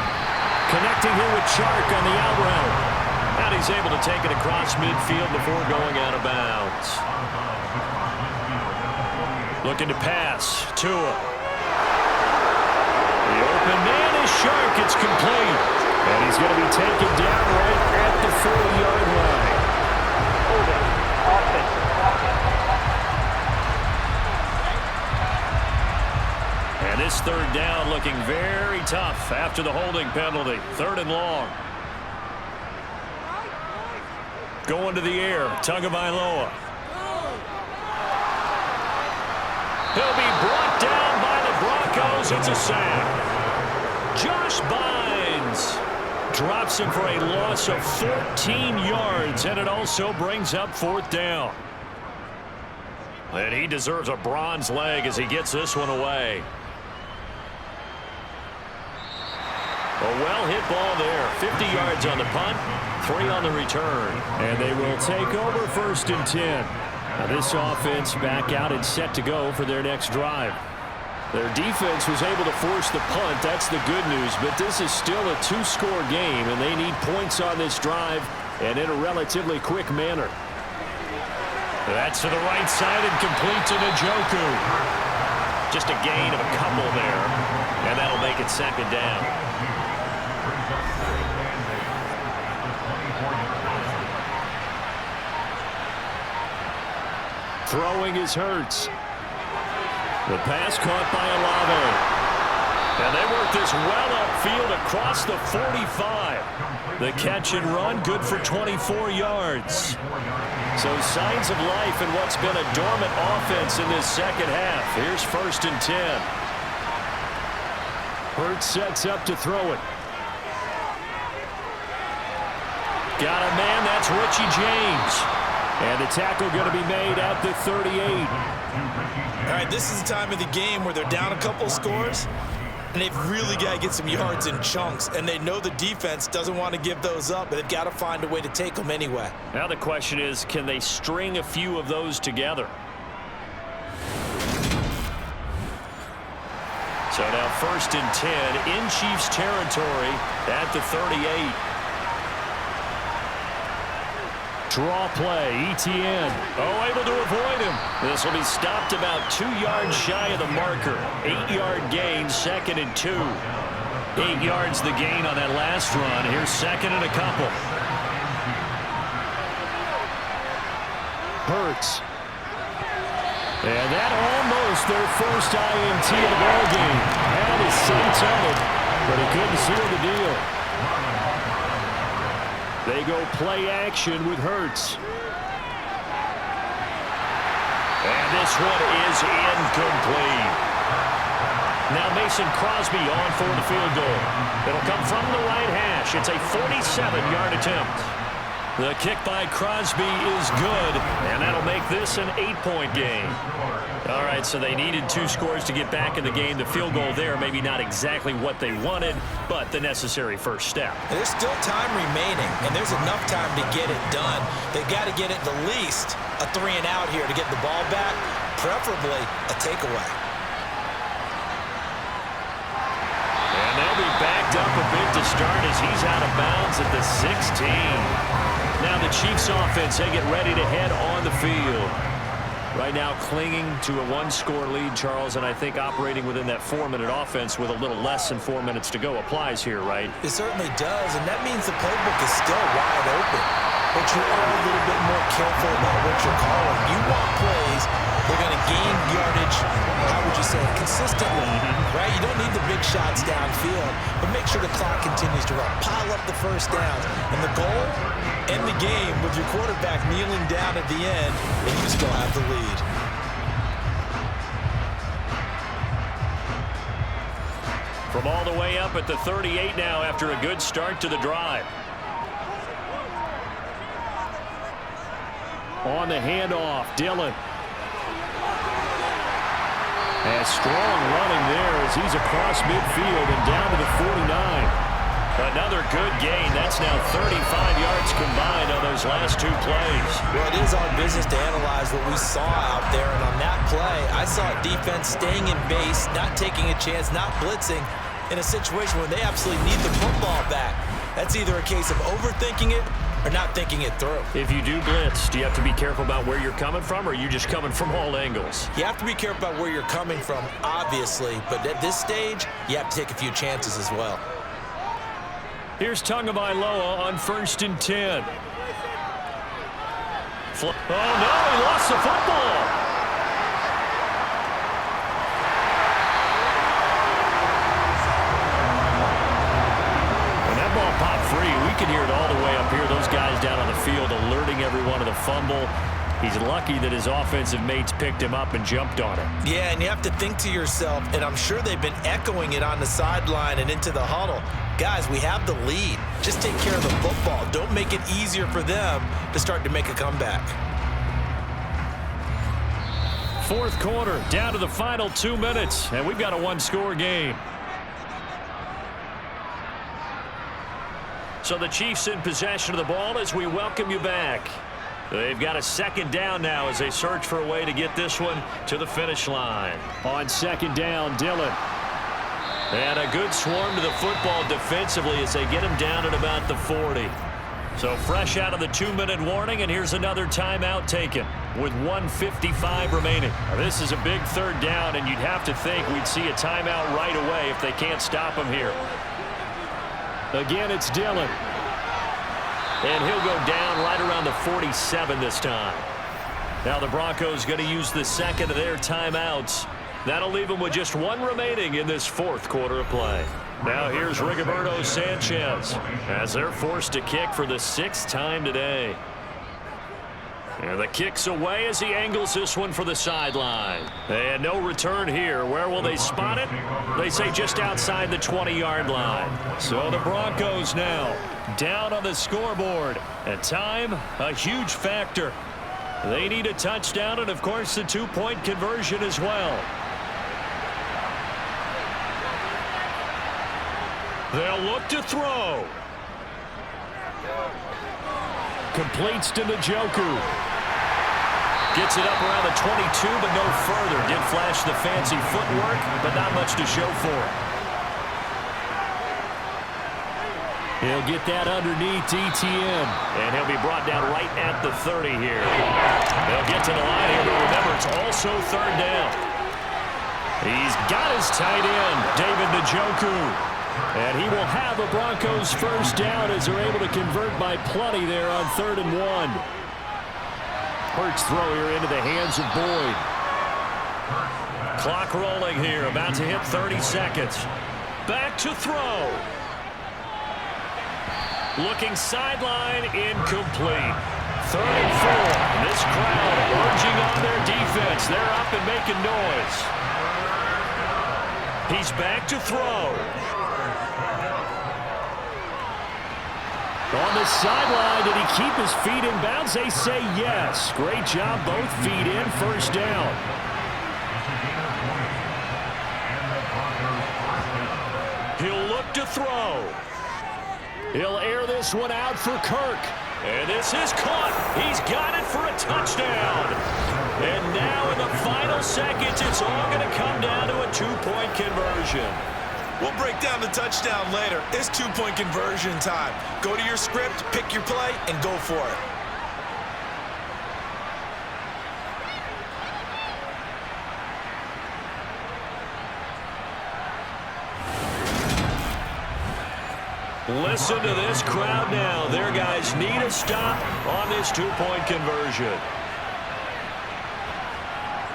Connecting here with Chark on the out route. And he's able to take it across midfield before going out of bounds. Looking to pass. Tua. The open man is Chark. It's complete. And he's going to be taken down right at the 40-yard line. And this 3rd down looking very tough after the holding penalty. 3rd and long. Going to the air, Tagovailoa. He'll be brought down by the Broncos. It's a sack. Josh Bynes drops him for a loss of 14 yards, and it also brings up 4th down. And he deserves a bronze leg as he gets this one away. A well-hit ball there. 50 yards on the punt, 3 on the return. And they will take over 1st and 10. Now this offense back out and set to go for their next drive. Their defense was able to force the punt. That's the good news. But this is still a 2-score game, and they need points on this drive and in a relatively quick manner. That's to the right side and complete to Njoku. Just a gain of a couple there, and that'll make it 2nd down. Throwing is Hurts. The pass caught by Olave. And they work this well upfield across the 45. The catch and run good for 24 yards. So signs of life in what's been a dormant offense in this 2nd half. Here's 1st and 10. Hurts sets up to throw it. Got a man, that's Richie James. And the tackle going to be made at the 38. All right, this is the time of the game where they're down a couple scores, and they've really got to get some yards in chunks, and they know the defense doesn't want to give those up, but they've got to find a way to take them anyway. Now the question is, can they string a few of those together? So now 1st and 10 in Chiefs territory at the 38. Draw play, ETN. Oh, able to avoid him. This will be stopped about 2 yards shy of the marker. 8-yard gain, 2nd and 2. 8 yards the gain on that last run. Here's 2nd and a couple. Hurts. And that almost their first INT of the ball game. Had his sights on it, but he couldn't seal the deal. They go play action with Hurts. And this one is incomplete. Now Mason Crosby on for the field goal. It'll come from the right hash. It's a 47-yard attempt. The kick by Crosby is good, and that'll make this an 8-point game. All right, so they needed 2 scores to get back in the game. The field goal there, maybe not exactly what they wanted, but the necessary first step. There's still time remaining, and there's enough time to get it done. They've got to get it the least a 3-and-out here to get the ball back, preferably a takeaway. And they'll be backed up a bit to start as he's out of bounds at the 16. Now the Chiefs offense, they get ready to head on the field. Right now clinging to a 1-score lead, Charles, and I think operating within that 4-minute offense with a little less than 4 minutes to go applies here, right? It certainly does, and that means the playbook is still wide open. But you are a little bit more careful about what you're calling. You want plays they're going to gain yardage, how would you say, consistently, right? You don't need the big shots downfield, but make sure the clock continues to run. Pile up the first downs. And the goal, end the game with your quarterback kneeling down at the end, and you still have the lead. From all the way up at the 38 now after a good start to the drive. On the handoff, Dillon. And strong running there as he's across midfield and down to the 49. Another good gain. That's now 35 yards combined on those last 2 plays. Well, it is our business to analyze what we saw out there. And on that play, I saw a defense staying in base, not taking a chance, not blitzing in a situation where they absolutely need the football back. That's either a case of overthinking it or not thinking it through. If you do blitz, do you have to be careful about where you're coming from, or are you just coming from all angles? You have to be careful about where you're coming from, obviously, but at this stage, you have to take a few chances as well. Here's Tagovailoa on 1st and 10. Oh, no, he lost the football. Pop free. We can hear it all the way up here. Those guys down on the field alerting everyone of the fumble. He's lucky that his offensive mates picked him up and jumped on him. Yeah, and you have to think to yourself, and I'm sure they've been echoing it on the sideline and into the huddle. Guys, we have the lead. Just take care of the football. Don't make it easier for them to start to make a comeback. 4th quarter, down to the final 2 minutes, and we've got a 1-score game. So the Chiefs in possession of the ball as we welcome you back. They've got a 2nd down now as they search for a way to get this one to the finish line. On 2nd down, Dillon. And a good swarm to the football defensively as they get him down at about the 40. So fresh out of the 2-minute warning, and here's another timeout taken with 1:55 remaining. Now, this is a big 3rd down, and you'd have to think we'd see a timeout right away if they can't stop him here. Again, it's Dillon. And he'll go down right around the 47 this time. Now the Broncos going to use the 2nd of their timeouts. That'll leave them with just 1 remaining in this 4th quarter of play. Now here's Rigoberto Sanchez as they're forced to kick for the 6th time today. And the kick's away as he angles this one for the sideline. And no return here. Where will they spot it? They say just outside the 20-yard line. So the Broncos now down on the scoreboard. And time, a huge factor. They need a touchdown and, of course, the 2-point conversion as well. They'll look to throw. Completes to Njoku. Gets it up around the 22, but no further. Did flash the fancy footwork, but not much to show for it. He'll get that underneath ETN. And he'll be brought down right at the 30 here. They'll get to the line here, but remember, it's also third down. He's got his tight end, David Njoku. And he will have a Broncos first down as they're able to convert by plenty there on 3rd and 1. Hurts throw here into the hands of Boyd. Clock rolling here, about to hit 30 seconds. Back to throw. Looking sideline, incomplete. 3rd and 4. This crowd urging on their defense. They're up and making noise. He's back to throw. On the sideline, did he keep his feet in bounds? They say yes. Great job, both feet in, first down. He'll look to throw. He'll air this one out for Kirk. And this is caught. He's got it for a touchdown. And now in the final seconds, it's all going to come down to a 2-point conversion. We'll break down the touchdown later. It's 2-point conversion time. Go to your script, pick your play, and go for it. Listen to this crowd now. Their guys need a stop on this 2-point conversion.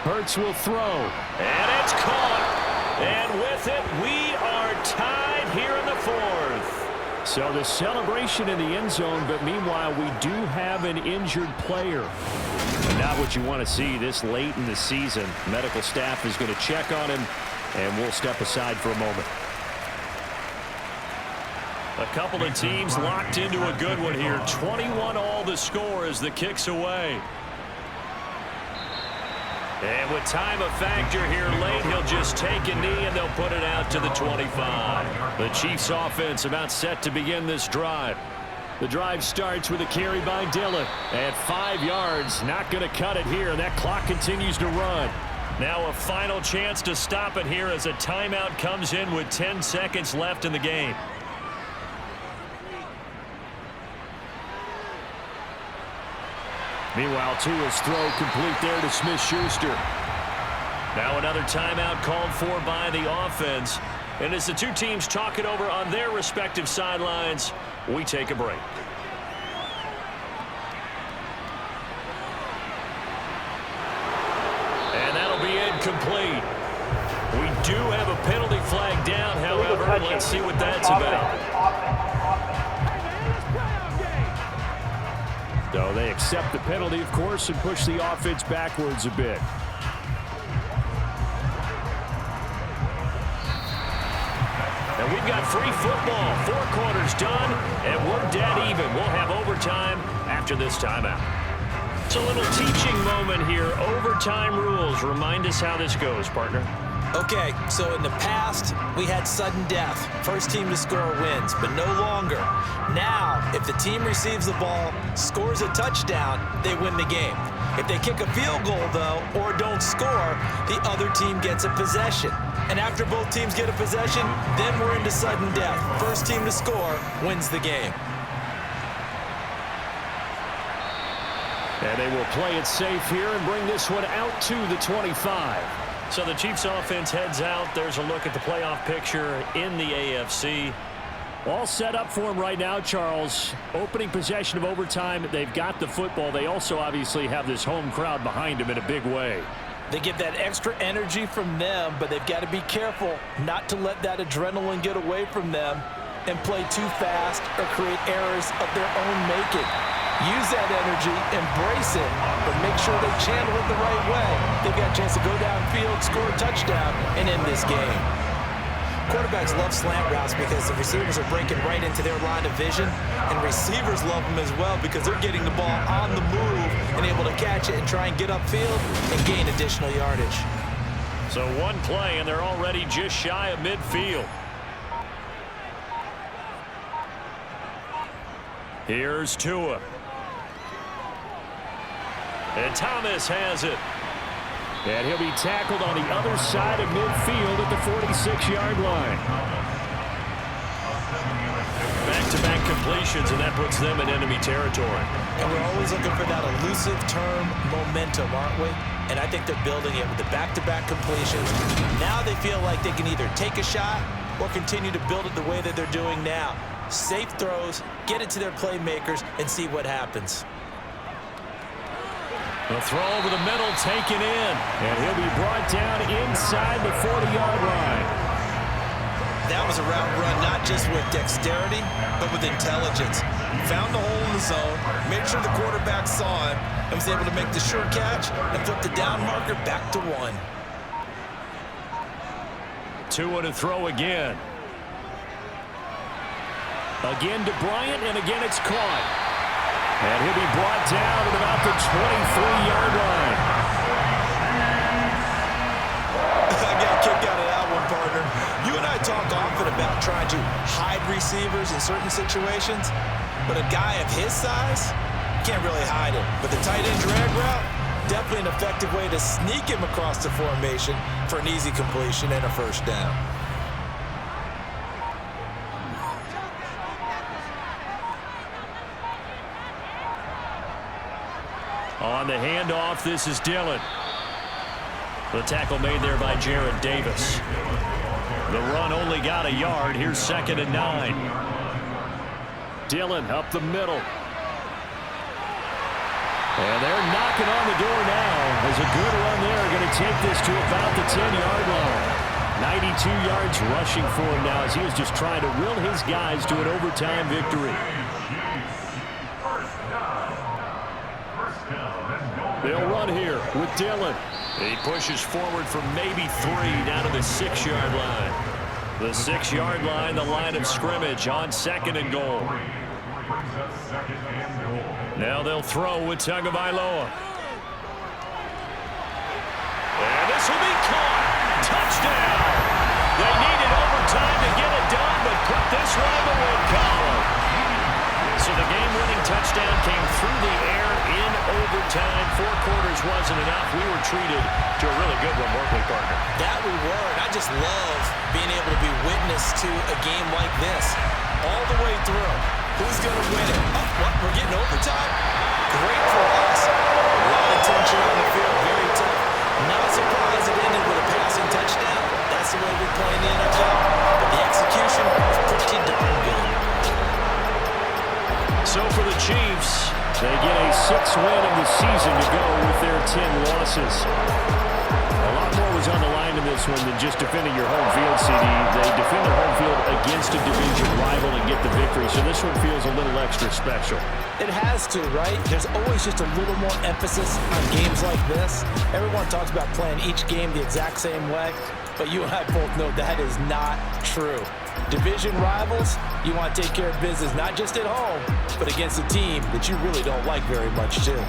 Hurts will throw. And it's caught. And with it, we are tied here in the 4th. So the celebration in the end zone, but meanwhile, we do have an injured player. But not what you want to see this late in the season. Medical staff is going to check on him, and we'll step aside for a moment. A couple of teams locked into a good one here. 21-all the score as the kick's away. And with time a factor here late, he'll just take a knee and they'll put it out to the 25. The Chiefs offense about set to begin this drive. The drive starts with a carry by Dillon. At 5 yards, not going to cut it here. That clock continues to run. Now a final chance to stop it here as a timeout comes in with 10 seconds left in the game. Meanwhile, Tua's throw complete there to Smith-Schuster. Now another timeout called for by the offense. And as the two teams talk it over on their respective sidelines, we take a break. And that'll be incomplete. We do have a penalty flag down, however. Let's see what that's about. So they accept the penalty, of course, and push the offense backwards a bit. And we've got free football. 4 quarters done, and we're dead even. We'll have overtime after this timeout. It's a little teaching moment here. Overtime rules. Remind us how this goes, partner. Okay, so in the past, we had sudden death. First team to score wins, but no longer. Now, if the team receives the ball, scores a touchdown, they win the game. If they kick a field goal, though, or don't score, the other team gets a possession. And after both teams get a possession, then we're into sudden death. First team to score wins the game. And they will play it safe here and bring this one out to the 25. So the Chiefs offense heads out. There's a look at the playoff picture in the AFC. All set up for them right now, Charles. Opening possession of overtime. They've got the football. They also obviously have this home crowd behind them in a big way. They get that extra energy from them, but they've got to be careful not to let that adrenaline get away from them and play too fast or create errors of their own making. Use that energy, embrace it, but make sure they channel it the right way. They've got a chance to go downfield, score a touchdown, and end this game. Quarterbacks love slant routes because the receivers are breaking right into their line of vision, and receivers love them as well because they're getting the ball on the move and able to catch it and try and get upfield and gain additional yardage. So one play, and they're already just shy of midfield. Here's Tua. And Thomas has it. And he'll be tackled on the other side of midfield at the 46-yard line. Back-to-back completions, and that puts them in enemy territory. And we're always looking for that elusive term momentum, aren't we? And I think they're building it with the back-to-back completions. Now they feel like they can either take a shot or continue to build it the way that they're doing now. Safe throws, get it to their playmakers, and see what happens. The throw over the middle, taken in. And he'll be brought down inside the 40-yard line. That was a route run not just with dexterity, but with intelligence. Found the hole in the zone, made sure the quarterback saw him, and was able to make the sure catch and flip the down marker back to 1. Tua to throw again. Again to Bryant, and again it's caught. And he'll be brought down at about the 23-yard line. I got a kick out of that one, partner. You and I talk often about trying to hide receivers in certain situations, but a guy of his size can't really hide him. But the tight end drag route, definitely an effective way to sneak him across the formation for an easy completion and a first down. On the handoff, this is Dillon. The tackle made there by Jared Davis. The run only got a yard. Here's 2nd and 9. Dillon up the middle. And they're knocking on the door now. There's a good run there. Going to take this to about the 10-yard line. 92 yards rushing for him now as he is just trying to will his guys to an overtime victory. They'll run here with Dillon. He pushes forward for maybe 3 down to the 6-yard line. The 6-yard line, the line of scrimmage on 2nd and goal. Now they'll throw with Tagovailoa. And this will be caught. Touchdown. They needed overtime to get it done, but put this one in the win column. So the game-winning touchdown came through the air in overtime. 4 quarters wasn't enough. We were treated to a really good one, weren't we, partner? That we were, and I just love being able to be witness to a game like this all the way through. Who's going to win it? Oh, what? We're getting overtime? Great for us. A lot of tension on the field, very tough. Not surprised it ended with a passing touchdown. That's the way we play in the NFL. But the execution was pretty darn good. So for the Chiefs, they get a 6th win of the season to go with their 10 losses. A lot more was on the line in this one than just defending your home field, CD. They defend their home field against a division rival and get the victory, so this one feels a little extra special. It has to, right? There's always just a little more emphasis on games like this. Everyone talks about playing each game the exact same way, but you and I both know that is not true. Division rivals, you want to take care of business not just at home, but against a team that you really don't like very much too.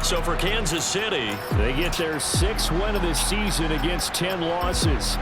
So for Kansas City, they get their 6th win of the season against 10 losses.